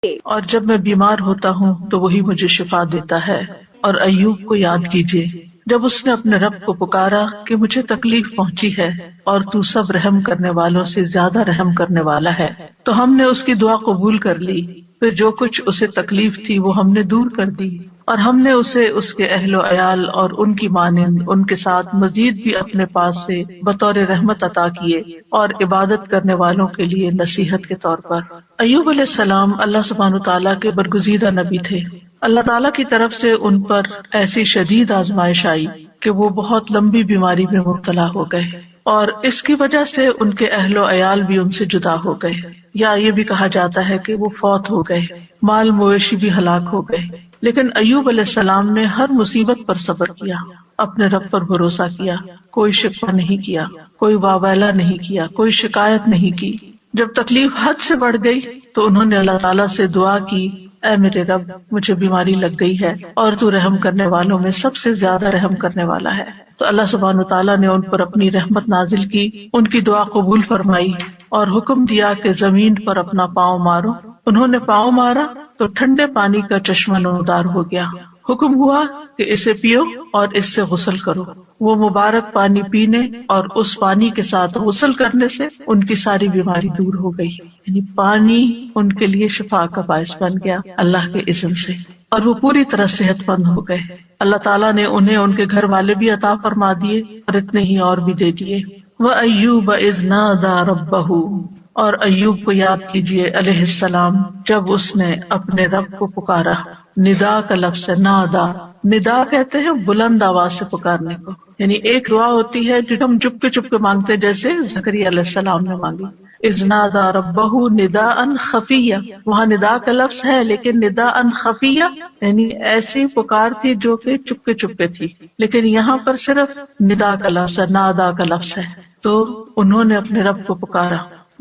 اور جب میں بیمار ہوتا ہوں تو وہی مجھے شفا دیتا ہے۔ اور ایوب کو یاد کیجیے جب اس نے اپنے رب کو پکارا کہ مجھے تکلیف پہنچی ہے اور تو سب رحم کرنے والوں سے زیادہ رحم کرنے والا ہے، تو ہم نے اس کی دعا قبول کر لی۔ پھر جو کچھ اسے تکلیف تھی وہ ہم نے دور کر دی، اور ہم نے اسے اس کے اہل و عیال اور ان کی مانند ان کے ساتھ مزید بھی اپنے پاس سے بطور رحمت عطا کیے اور عبادت کرنے والوں کے لیے نصیحت کے طور پر۔ ایوب علیہ السلام اللہ سبحانہ تعالیٰ کے برگزیدہ نبی تھے۔ اللہ تعالیٰ کی طرف سے ان پر ایسی شدید آزمائش آئی کہ وہ بہت لمبی بیماری میں مبتلا ہو گئے، اور اس کی وجہ سے ان کے اہل و عیال بھی ان سے جدا ہو گئے، یا یہ بھی کہا جاتا ہے کہ وہ فوت ہو گئے، مال مویشی بھی ہلاک ہو گئے۔ لیکن ایوب علیہ السلام نے ہر مصیبت پر صبر کیا، اپنے رب پر بھروسہ کیا، کوئی شکوہ نہیں کیا، کوئی واویلا نہیں کیا، کوئی شکایت نہیں کی۔ جب تکلیف حد سے بڑھ گئی تو انہوں نے اللہ تعالیٰ سے دعا کی، اے میرے رب، مجھے بیماری لگ گئی ہے اور تو رحم کرنے والوں میں سب سے زیادہ رحم کرنے والا ہے۔ تو اللہ سبحانہ وتعالیٰ نے ان پر اپنی رحمت نازل کی، ان کی دعا قبول فرمائی اور حکم دیا کہ زمین پر اپنا پاؤں مارو۔ انہوں نے پاؤں مارا تو ٹھنڈے پانی کا چشمہ نمودار ہو گیا۔ حکم ہوا کہ اسے پیو اور اس سے غسل کرو۔ وہ مبارک پانی پینے اور اس پانی کے ساتھ غسل کرنے سے ان کی ساری بیماری دور ہو گئی، یعنی پانی ان کے لیے شفا کا باعث بن گیا اللہ کے اذن سے، اور وہ پوری طرح صحت مند ہو گئے۔ اللہ تعالیٰ نے انہیں ان کے گھر والے بھی عطا فرما دیے اور اتنے ہی اور بھی دے دیے۔ وَأَيُّوبَ إِذْ نَادَى رَبَّهُ، اور ایوب کو یاد کیجیے علیہ السلام جب اس نے اپنے رب کو پکارا۔ ندا کا لفظ ہے، نادا۔ ندا کہتے ہیں بلند آواز سے پکارنے کو، یعنی ایک دعا ہوتی ہے جو ہم چپ کے مانگتے، جیسے زکریا علیہ السلام نے مانگی، اذ نادا ربہ نداء خفیہ۔ وہاں ندا کا لفظ ہے لیکن نداء خفیہ یعنی ایسی پکار تھی جو کہ چپ کے تھی، لیکن یہاں پر صرف ندا کا لفظ ہے، نادا کا لفظ ہے۔ تو انہوں نے اپنے رب کو پکارا۔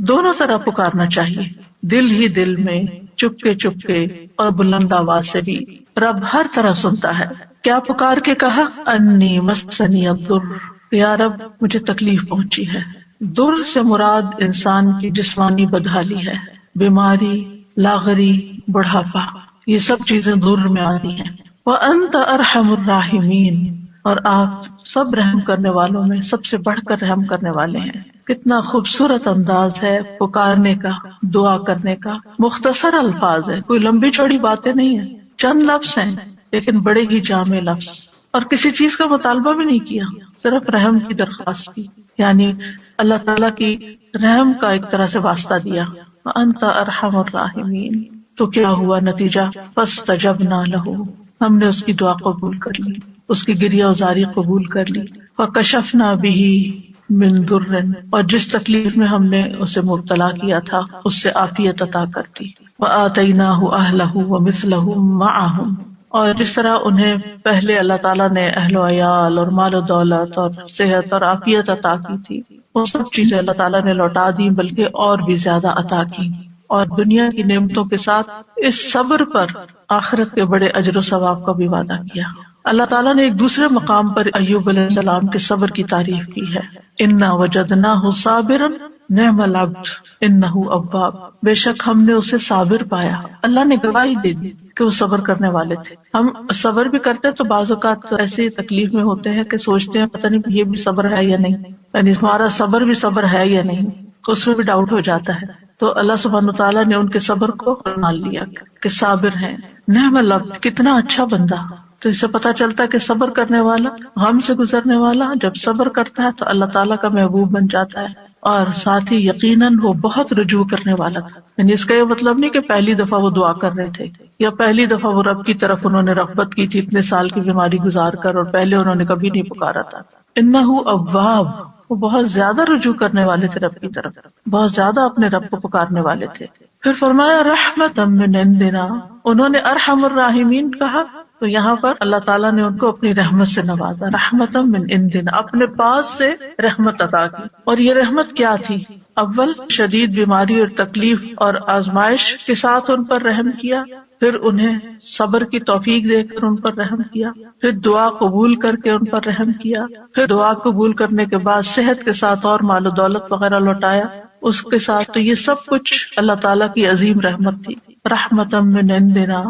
دونوں طرح پکارنا چاہیے، دل ہی دل میں، چپ کے اور بلند آواز سے بھی۔ رب ہر طرح سنتا ہے۔ کیا پکار کے کہا؟ انی مسنی الضر، یا رب مجھے تکلیف پہنچی ہے۔ در سے مراد انسان کی جسمانی بدحالی ہے، بیماری، لاغری، بڑھاپا، یہ سب چیزیں در میں آتی ہیں۔ وانت ارحم الراحمین، اور آپ سب رحم کرنے والوں میں سب سے بڑھ کر رحم کرنے والے ہیں۔ کتنا خوبصورت انداز ہے پکارنے کا، دعا کرنے کا۔ مختصر الفاظ ہے، کوئی لمبی چوڑی باتیں نہیں ہیں، چند لفظ ہیں لیکن بڑے ہی جامع لفظ، اور کسی چیز کا مطالبہ بھی نہیں کیا، صرف رحم کی درخواست کی، یعنی اللہ تعالیٰ کی رحم کا ایک طرح سے واسطہ دیا۔ وانت ارحم الراحمین۔ تو کیا ہوا نتیجہ؟ فاستجبنا لہ، ہم نے اس کی دعا قبول کر لی، اس کی گریہ وزاری قبول کر لی۔ فکشفنا بہ من ضر، اور جس تکلیف میں ہم نے اسے مبتلا کیا تھا اس سے عافیت عطا کر دی۔ وآتیناہ اہلہ ومثلہم معہم، اور جس طرح انہیں پہلے اللہ تعالیٰ نے اہل و عیال اور مال و دولت اور صحت اور عافیت عطا کی تھی، وہ سب چیزیں اللہ تعالیٰ نے لوٹا دی، بلکہ اور بھی زیادہ عطا کی، اور دنیا کی نعمتوں کے ساتھ اس صبر پر آخرت کے بڑے اجر و ثواب کا بھی وعدہ کیا۔ اللہ تعالیٰ نے ایک دوسرے مقام پر ایوب علیہ السلام کے صبر کی تعریف کی ہے، انا وجدناہ صابرا نعم العبد انہ اواب، بے شک ہم نے اسے صابر پایا۔ اللہ نے گواہی دے دی کہ وہ صبر کرنے والے تھے۔ ہم صبر بھی کرتے تو بعض اوقات ایسی تکلیف میں ہوتے ہیں کہ سوچتے ہیں پتہ نہیں یہ بھی صبر ہے یا نہیں، یعنی ہمارا صبر بھی صبر ہے یا نہیں، اس میں بھی ڈاؤٹ ہو جاتا ہے۔ تو اللہ سبحانہ تعالیٰ نے ان کے صبر کو مان لیا کہ صابر ہیں۔ نعم العبد، کتنا اچھا بندہ۔ تو اس سے پتہ چلتا ہے کہ صبر کرنے والا، غم سے گزرنے والا جب صبر کرتا ہے تو اللہ تعالیٰ کا محبوب بن جاتا ہے، اور ساتھ ہی یقیناً وہ بہت رجوع کرنے والا تھا۔ یعنی اس کا یہ مطلب نہیں کہ پہلی دفعہ وہ دعا کر رہے تھے یا پہلی دفعہ وہ رب کی طرف انہوں نے رغبت کی تھی اتنے سال کی بیماری گزار کر، اور پہلے انہوں نے کبھی نہیں پکارا تھا۔ انہ اواب، وہ بہت زیادہ رجوع کرنے والے تھے رب کی طرف، بہت زیادہ اپنے رب کو پکارنے والے تھے۔ پھر فرمایا رحمتا من عندنا، انہوں نے ارحم الراحمین کہا تو یہاں پر اللہ تعالیٰ نے ان کو اپنی رحمت سے نوازا، رحمتا من عندنا، اپنے پاس سے رحمت عطا کی۔ اور یہ رحمت کیا تھی؟ اول شدید بیماری اور تکلیف اور آزمائش کے ساتھ ان پر رحم کیا، پھر انہیں صبر کی توفیق دے کر ان پر رحم کیا، پھر دعا قبول کر کے ان پر رحم کیا، پھر دعا قبول کرنے کے بعد صحت کے ساتھ اور مال و دولت وغیرہ لوٹایا اس کے ساتھ۔ تو یہ سب کچھ اللہ تعالیٰ کی عظیم رحمت تھی۔ رحمتم من عندنا.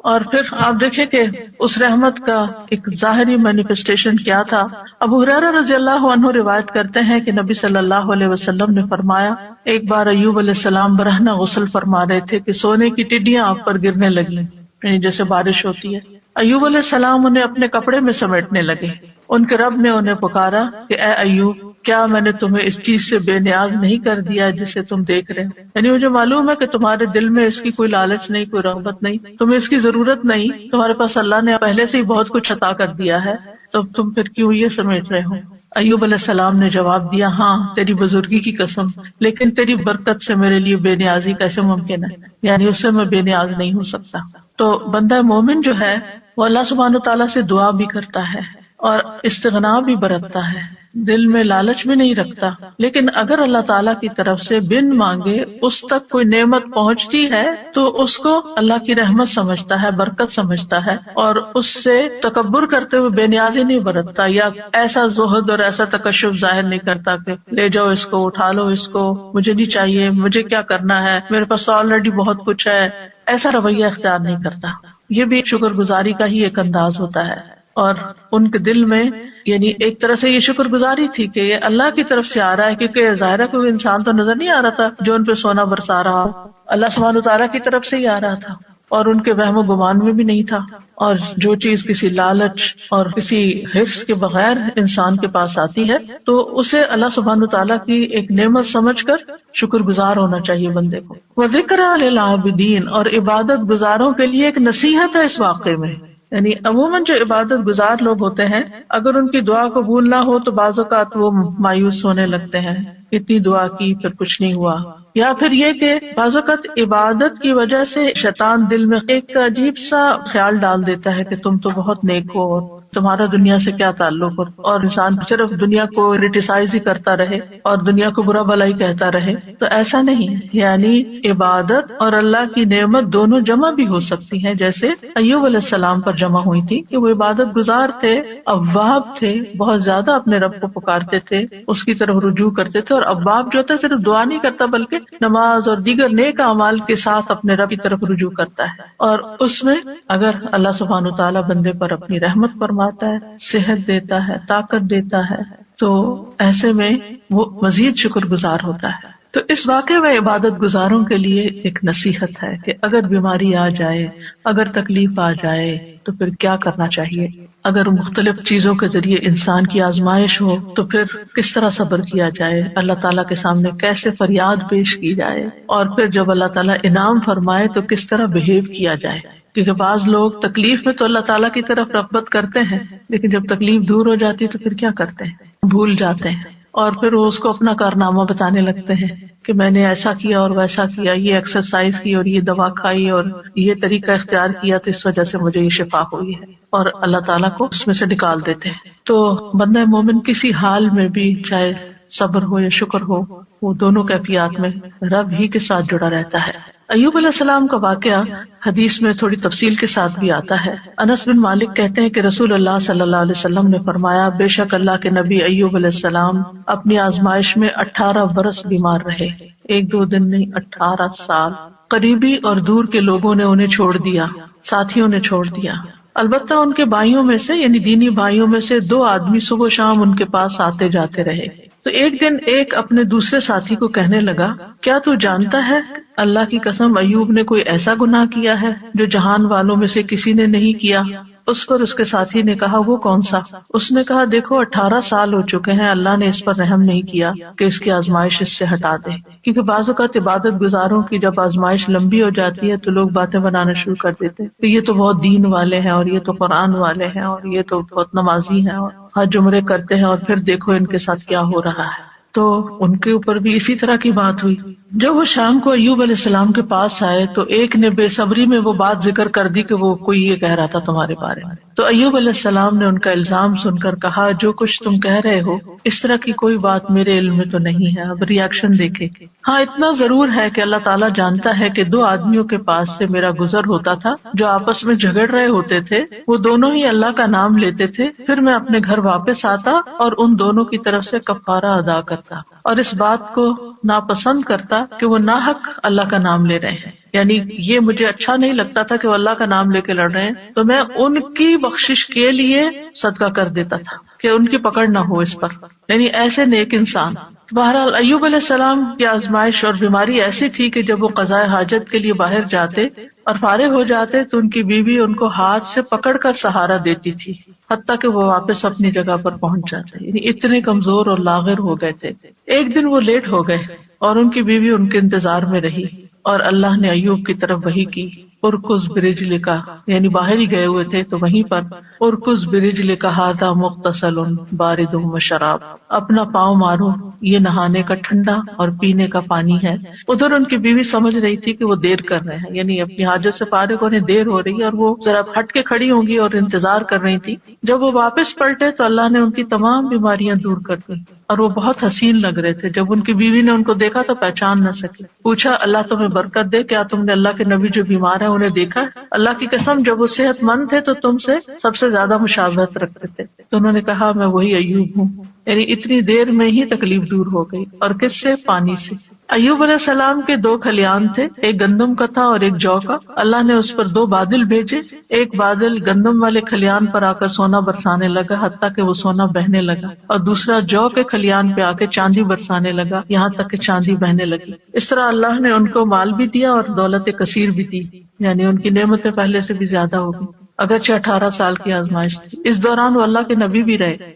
اور پھر آپ دیکھیں کہ اس رحمت کا ایک ظاہری مینیفیسٹیشن کیا تھا. ابو ہریرہ رضی اللہ عنہ روایت کرتے ہیں کہ نبی صلی اللہ علیہ وسلم نے فرمایا، ایک بار ایوب علیہ السلام برہنہ غسل فرما رہے تھے کہ سونے کی ٹڈیاں آپ پر گرنے لگیں، یعنی جیسے بارش ہوتی ہے. ایوب علیہ السلام انہیں اپنے کپڑے میں سمیٹنے لگے. ان کے رب نے انہیں پکارا کہ اے ایوب، کیا میں نے تمہیں اس چیز سے بے نیاز نہیں کر دیا جسے تم دیکھ رہے ہو؟ یعنی مجھے معلوم ہے کہ تمہارے دل میں اس کی کوئی لالچ نہیں، کوئی رغبت نہیں، تمہیں اس کی ضرورت نہیں، تمہارے پاس اللہ نے پہلے سے ہی بہت کچھ عطا کر دیا ہے، تو تم پھر کیوں یہ سمیٹ رہے ہو؟ ایوب علیہ السلام نے جواب دیا، ہاں تیری بزرگی کی قسم، لیکن تیری برکت سے میرے لیے بے نیازی کیسے ممکن ہے، یعنی اس سے میں بے نیاز نہیں ہو سکتا. تو بندہ مومن جو ہے وہ اللہ سبحانہ تعالیٰ سے دعا بھی کرتا ہے اور استغنا بھی برتتا ہے، دل میں لالچ بھی نہیں رکھتا، لیکن اگر اللہ تعالیٰ کی طرف سے بن مانگے اس تک کوئی نعمت پہنچتی ہے تو اس کو اللہ کی رحمت سمجھتا ہے، برکت سمجھتا ہے، اور اس سے تکبر کرتے ہوئے بے نیازی نہیں برتتا یا ایسا زہد اور ایسا تکشف ظاہر نہیں کرتا کہ لے جاؤ اس کو، اٹھا لو اس کو، مجھے نہیں چاہیے، مجھے کیا کرنا ہے، میرے پاس آلریڈی بہت کچھ ہے، ایسا رویہ اختیار نہیں کرتا. یہ بھی شکر گزاری کا ہی ایک انداز ہوتا ہے. اور ان کے دل میں یعنی ایک طرح سے یہ شکر گزاری تھی کہ یہ اللہ کی طرف سے آ رہا ہے، کیونکہ ظاہر ہے کوئی انسان تو نظر نہیں آ رہا تھا جو ان پہ سونا برسا رہا ہو، اللہ سبحانہ تعالیٰ کی طرف سے ہی آ رہا تھا، اور ان کے وہم و گمان میں بھی نہیں تھا. اور جو چیز کسی لالچ اور کسی حفظ کے بغیر انسان کے پاس آتی ہے تو اسے اللہ سبحانہ تعالیٰ کی ایک نعمت سمجھ کر شکر گزار ہونا چاہیے بندے کو. وَذِكْرَىٰ لِلْعَابِدِينَ، اور عبادت گزاروں کے لیے ایک نصیحت ہے اس واقعے میں. یعنی عموماً جو عبادت گزار لوگ ہوتے ہیں اگر ان کی دعا قبول نہ ہو تو بعض اوقات وہ مایوس ہونے لگتے ہیں، اتنی دعا کی پھر کچھ نہیں ہوا، یا پھر یہ کہ بعض اوقات عبادت کی وجہ سے شیطان دل میں ایک عجیب سا خیال ڈال دیتا ہے کہ تم تو بہت نیک ہو اور تمہارا دنیا سے کیا تعلق، اور انسان صرف دنیا کو کریٹیسائز ہی کرتا رہے اور دنیا کو برا بھلا ہی کہتا رہے. تو ایسا نہیں، یعنی عبادت اور اللہ کی نعمت دونوں جمع بھی ہو سکتی ہیں، جیسے ایوب علیہ السلام پر جمع ہوئی تھی کہ وہ عبادت گزار تھے، اواب تھے، بہت زیادہ اپنے رب کو پکارتے تھے، اس کی طرف رجوع کرتے تھے. اور اواب جو ہوتا ہے صرف دعا نہیں کرتا بلکہ نماز اور دیگر نیک اعمال کے ساتھ اپنے رب کی طرف رجوع کرتا ہے. اور اس میں اگر اللہ سبحانہ تعالیٰ بندے پر اپنی رحمت فرماتا ہے، صحت دیتا ہے، طاقت دیتا ہے، تو ایسے میں وہ مزید شکر گزار ہوتا ہے. تو اس واقعے میں عبادت گزاروں کے لیے ایک نصیحت ہے کہ اگر بیماری آ جائے، اگر تکلیف آ جائے تو پھر کیا کرنا چاہیے. اگر مختلف چیزوں کے ذریعے انسان کی آزمائش ہو تو پھر کس طرح صبر کیا جائے، اللہ تعالیٰ کے سامنے کیسے فریاد پیش کی جائے، اور پھر جب اللہ تعالیٰ انعام فرمائے تو کس طرح بہیو کیا جائے. کیونکہ بعض لوگ تکلیف میں تو اللہ تعالیٰ کی طرف رغبت کرتے ہیں، لیکن جب تکلیف دور ہو جاتی ہے تو پھر کیا کرتے ہیں، بھول جاتے ہیں، اور پھر وہ اس کو اپنا کارنامہ بتانے لگتے ہیں کہ میں نے ایسا کیا اور ویسا کیا، یہ ایکسرسائز کی اور یہ دوا کھائی اور یہ طریقہ اختیار کیا تو اس وجہ سے مجھے یہ شفا ہوئی ہے، اور اللہ تعالیٰ کو اس میں سے نکال دیتے ہیں. تو بندہ مومن کسی حال میں بھی، چاہے صبر ہو یا شکر ہو، وہ دونوں کیفیات میں رب ہی کے ساتھ جڑا رہتا ہے. ایوب علیہ السلام کا واقعہ حدیث میں تھوڑی تفصیل کے ساتھ بھی آتا ہے. انس بن مالک کہتے ہیں کہ رسول اللہ صلی اللہ علیہ وسلم نے فرمایا، بے شک اللہ کے نبی ایوب علیہ السلام اپنی آزمائش میں 18 برس بیمار رہے، 1-2 دن نہیں، 18 سال. قریبی اور دور کے لوگوں نے انہیں چھوڑ دیا، ساتھیوں نے چھوڑ دیا. البتہ ان کے بھائیوں میں سے یعنی دینی بھائیوں میں سے 2 آدمی صبح و شام ان کے پاس آتے جاتے رہے. تو ایک دن ایک اپنے دوسرے ساتھی کو کہنے لگا، کیا تو جانتا ہے اللہ کی قسم ایوب نے کوئی ایسا گناہ کیا ہے جو جہان والوں میں سے کسی نے نہیں کیا؟ اس پر اس کے ساتھی نے کہا، وہ کون سا؟ اس نے کہا، دیکھو 18 سال ہو چکے ہیں، اللہ نے اس پر رحم نہیں کیا کہ اس کی آزمائش اس سے ہٹا دے. کیونکہ بعض اوقات عبادت گزاروں کی جب آزمائش لمبی ہو جاتی ہے تو لوگ باتیں بنانا شروع کر دیتے ہیں کہ یہ تو بہت دین والے ہیں، اور یہ تو قرآن والے ہیں، اور یہ تو بہت نمازی ہیں، اور حج عمرے کرتے ہیں، اور پھر دیکھو ان کے ساتھ کیا ہو رہا ہے. تو ان کے اوپر بھی اسی طرح کی بات ہوئی. جب وہ شام کو ایوب علیہ السلام کے پاس آئے تو ایک نے بے صبری میں وہ بات ذکر کر دی کہ وہ کوئی یہ کہہ رہا تھا تمہارے بارے میں. تو ایوب علیہ السلام نے ان کا الزام سن کر کہا، جو کچھ تم کہہ رہے ہو اس طرح کی کوئی بات میرے علم میں تو نہیں ہے. اب ریاکشن دیکھیں. ہاں اتنا ضرور ہے کہ اللہ تعالیٰ جانتا ہے کہ 2 آدمیوں کے پاس سے میرا گزر ہوتا تھا جو آپس میں جھگڑ رہے ہوتے تھے، وہ دونوں ہی اللہ کا نام لیتے تھے، پھر میں اپنے گھر واپس آتا اور ان دونوں کی طرف سے کفارہ ادا کرتا، اور اس بات کو ناپسند کرتا کہ وہ ناحق اللہ کا نام لے رہے ہیں، یعنی یہ مجھے اچھا نہیں لگتا تھا کہ وہ اللہ کا نام لے کے لڑ رہے ہیں، تو میں ان کی بخشش کے لیے صدقہ کر دیتا تھا کہ ان کی پکڑ نہ ہو اس پر، یعنی ایسے نیک انسان۔ بہرحال ایوب علیہ السلام کی آزمائش اور بیماری ایسی تھی کہ جب وہ قضاء حاجت کے لیے باہر جاتے اور فارغ ہو جاتے تو ان کی بیوی ان کو ہاتھ سے پکڑ کر سہارا دیتی تھی حتیٰ کہ وہ واپس اپنی جگہ پر پہنچ جاتے، یعنی اتنے کمزور اور لاغر ہو گئے تھے۔ ایک دن وہ لیٹ ہو گئے اور ان کی بیوی ان کے انتظار میں رہی، اور اللہ نے ایوب کی طرف وحی کی، ارکز برجلک، یعنی باہر ہی گئے ہوئے تھے تو وہیں پر ارکز برجلک ھذا مغتسل بارد وشراب، اپنا پاؤں مارو، یہ نہانے کا ٹھنڈا اور پینے کا پانی ہے۔ ادھر ان کی بیوی سمجھ رہی تھی کہ وہ دیر کر رہے ہیں، یعنی اپنی حاجت سے فارغ ہونے دیر ہو رہی ہے، اور وہ ذرا ہٹ کے کھڑی ہوں گی اور انتظار کر رہی تھی۔ جب وہ واپس پلٹے تو اللہ نے ان کی تمام بیماریاں دور کر دی، اور وہ بہت حسین لگ رہے تھے۔ جب ان کی بیوی نے ان کو دیکھا تو پہچان نہ سکی، پوچھا اللہ تمہیں برکت دے، کیا تم نے اللہ کے نبی جو بیمار ہیں انہیں دیکھا؟ اللہ کی قسم جب وہ صحت مند تھے تو تم سے سب سے زیادہ مشابہت رکھتے تھے۔ تو انہوں نے کہا میں وہی ایوب ہوں، یعنی اتنی دیر میں ہی تکلیف دور ہو گئی۔ اور کس سے؟ پانی سے۔ ایوب علیہ السلام کے 2 کھلیان تھے، ایک گندم کا تھا اور ایک جو کا۔ اللہ نے اس پر 2 بادل بھیجے، ایک بادل گندم والے کھلیان پر آ کر سونا برسانے لگا حتیٰ کہ وہ سونا بہنے لگا، اور دوسرا جو کے کھلیان پہ آ کے چاندی برسانے لگا یہاں تک کہ چاندی بہنے لگی۔ اس طرح اللہ نے ان کو مال بھی دیا اور دولت کثیر بھی دی، یعنی ان کی نعمتیں پہلے سے بھی زیادہ ہو گئی، اگرچہ 18 سال کی آزمائش تھی۔ اس دوران وہ اللہ کے نبی بھی رہے،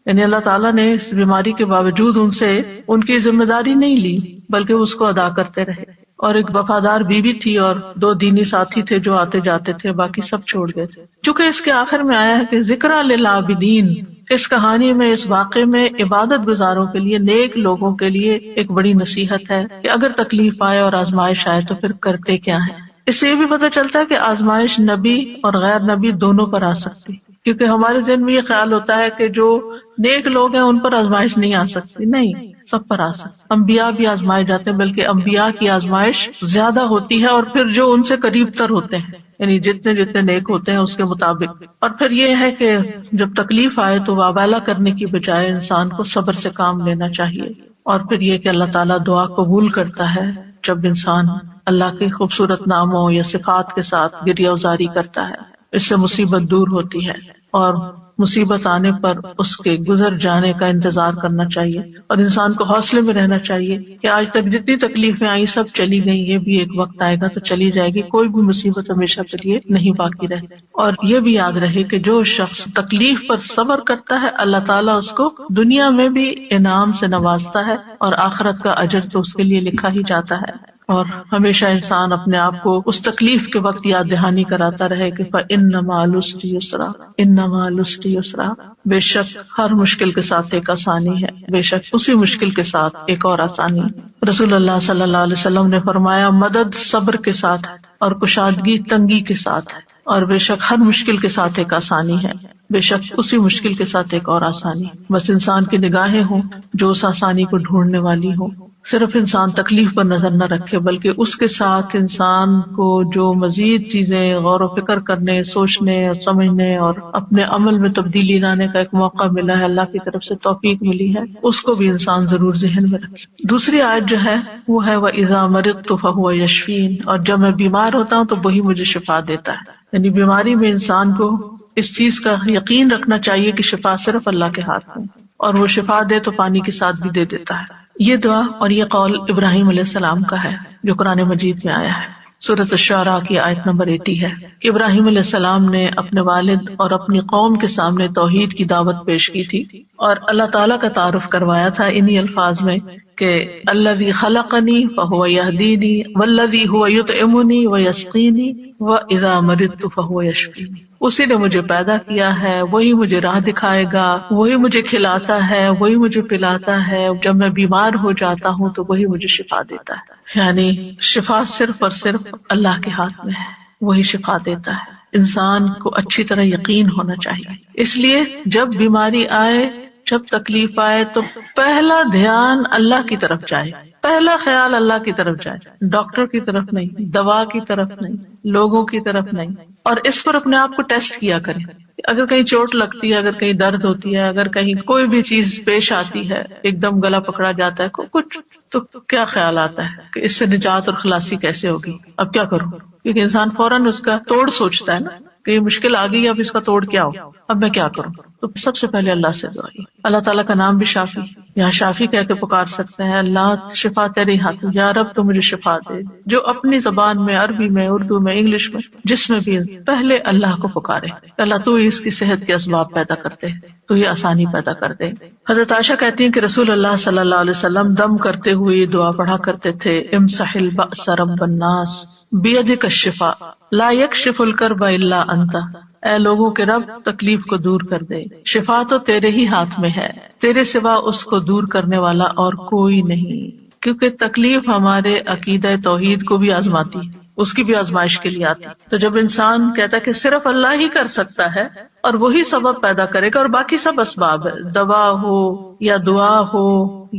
یعنی اللہ تعالیٰ نے اس بیماری کے باوجود ان سے ان کی ذمہ داری نہیں لی بلکہ اس کو ادا کرتے رہے۔ اور ایک وفادار بیوی تھی اور 2 دینی ساتھی تھے جو آتے جاتے تھے، باقی سب چھوڑ گئے تھے۔ چونکہ اس کے آخر میں آیا ہے کہ ذکر للعابدین، اس کہانی میں، اس واقعے میں عبادت گزاروں کے لیے، نیک لوگوں کے لیے ایک بڑی نصیحت ہے کہ اگر تکلیف آئے اور آزمائش آئے تو پھر کرتے کیا ہیں۔ اس سے یہ بھی پتہ چلتا ہے کہ آزمائش نبی اور غیر نبی دونوں پر آ سکتی، کیونکہ ہمارے ذہن میں یہ خیال ہوتا ہے کہ جو نیک لوگ ہیں ان پر آزمائش نہیں آ سکتی، نہیں، سب پر آ سکتی۔ انبیاء بھی آزمائے جاتے ہیں، بلکہ انبیاء کی آزمائش زیادہ ہوتی ہے، اور پھر جو ان سے قریب تر ہوتے ہیں، یعنی جتنے جتنے نیک ہوتے ہیں اس کے مطابق۔ اور پھر یہ ہے کہ جب تکلیف آئے تو وابالہ کرنے کی بجائے انسان کو صبر سے کام لینا چاہیے، اور پھر یہ کہ اللہ تعالیٰ دعا قبول کرتا ہے جب انسان اللہ کے خوبصورت ناموں یا صفات کے ساتھ گریہ وزاری کرتا ہے، اس سے مصیبت دور ہوتی ہے، اور مصیبت آنے پر اس کے گزر جانے کا انتظار کرنا چاہیے، اور انسان کو حوصلے میں رہنا چاہیے کہ آج تک جتنی تکلیفیں آئی سب چلی گئی، یہ بھی ایک وقت آئے گا تو چلی جائے گی، کوئی بھی مصیبت ہمیشہ کے لیے نہیں باقی رہتی۔ اور یہ بھی یاد رہے کہ جو شخص تکلیف پر صبر کرتا ہے اللہ تعالیٰ اس کو دنیا میں بھی انعام سے نوازتا ہے، اور آخرت کا اجر تو اس کے لیے لکھا ہی جاتا ہے۔ اور ہمیشہ انسان اپنے آپ کو اس تکلیف کے وقت یاد دہانی کراتا رہے کہ فَإِنَّ مَعَ الْعُسْرِ يُسْرًا، إِنَّ مَعَ الْعُسْرِ يُسْرًا، بے شک ہر مشکل کے ساتھ ایک آسانی ہے، بے شک اسی مشکل کے ساتھ ایک اور آسانی ہے۔ رسول اللہ صلی اللہ علیہ وسلم نے فرمایا مدد صبر کے ساتھ اور کشادگی تنگی کے ساتھ، اور بے شک ہر مشکل کے ساتھ ایک آسانی ہے، بے شک اسی مشکل کے ساتھ ایک اور آسانی۔ بس انسان کی نگاہیں ہوں جو اس آسانی کو ڈھونڈنے والی ہوں، صرف انسان تکلیف پر نظر نہ رکھے بلکہ اس کے ساتھ انسان کو جو مزید چیزیں غور و فکر کرنے، سوچنے اور سمجھنے اور اپنے عمل میں تبدیلی لانے کا ایک موقع ملا ہے، اللہ کی طرف سے توفیق ملی ہے، اس کو بھی انسان ضرور ذہن میں رکھے۔ دوسری آیت جو ہے وہ ہے وَإِذَا مَرِضْتُ فَهُوَ يَشْفِينِ، اور جب میں بیمار ہوتا ہوں تو وہی مجھے شفا دیتا ہے۔ یعنی بیماری میں انسان کو اس چیز کا یقین رکھنا چاہیے کہ شفا صرف اللہ کے ہاتھ میں، اور وہ شفا دے تو پانی کے ساتھ بھی دے دیتا ہے۔ یہ دعا اور یہ قول ابراہیم علیہ السلام کا ہے جو قرآن مجید میں آیا ہے۔ سورۃ الشعراء کی آیت نمبر 80 ہے کہ ابراہیم علیہ السلام نے اپنے والد اور اپنی قوم کے سامنے توحید کی دعوت پیش کی تھی، اور اللہ تعالیٰ کا تعارف کروایا تھا انہی الفاظ میں کہ الذی خلقنی فہو یہدینی والذی هو یطعمنی ویسقینی واذا مرضت فہو یشفینی، اسی نے مجھے پیدا کیا ہے، وہی مجھے راہ دکھائے گا، وہی مجھے کھلاتا ہے، وہی مجھے پلاتا ہے، جب میں بیمار ہو جاتا ہوں تو وہی مجھے شفا دیتا ہے۔ یعنی شفا صرف اور صرف اللہ کے ہاتھ میں ہے، وہی شفا دیتا ہے۔ انسان کو اچھی طرح یقین ہونا چاہیے، اس لیے جب بیماری آئے، جب تکلیف آئے تو پہلا دھیان اللہ کی طرف جائے، پہلا خیال اللہ کی طرف جائے، ڈاکٹر کی طرف نہیں، دوا کی طرف نہیں، لوگوں کی طرف نہیں، اور اس پر اپنے آپ کو ٹیسٹ کیا کریں۔ اگر کہیں چوٹ لگتی ہے، اگر کہیں درد ہوتی ہے، اگر کہیں کوئی بھی چیز پیش آتی ہے، ایک دم گلا پکڑا جاتا ہے، کچھ تو کیا خیال آتا ہے کہ اس سے نجات اور خلاصی کیسے ہوگی؟ اب کیا کروں؟ کیونکہ انسان فوراً اس کا توڑ سوچتا ہے نا کہ یہ مشکل آ گئی، اب اس کا توڑ کیا ہو، اب میں کیا کروں؟ تو سب سے پہلے اللہ سے دعا، اللہ تعالیٰ کا نام بھی شافی، یہاں شافی کہہ کے پکار سکتے ہیں، اللہ شفا تیرے ہاتھ میں، یا رب تو مجھے شفا دے. جو اپنی زبان میں، عربی میں، اردو میں، انگلش میں، جس میں بھی پہلے اللہ کو پکارے، اللہ تو اس کی صحت کے اسباب پیدا کرتے، تو یہ آسانی پیدا کر دے. حضرت عائشہ کہتی ہیں کہ رسول اللہ صلی اللہ علیہ وسلم دم کرتے ہوئے یہ دعا پڑھا کرتے تھے، امسح البأس رب الناس بیدک الشفاء لا یکشف الکرب الا انت. اے لوگوں کے رب، تکلیف کو دور کر دے، شفا تو تیرے ہی ہاتھ میں ہے، تیرے سوا اس کو دور کرنے والا اور کوئی نہیں. کیونکہ تکلیف ہمارے عقیدہ توحید کو بھی آزماتی، اس کی بھی آزمائش کے لیے آتی. تو جب انسان کہتا ہے کہ صرف اللہ ہی کر سکتا ہے اور وہی سبب پیدا کرے گا اور باقی سب اسباب ہے، دوا ہو یا دعا ہو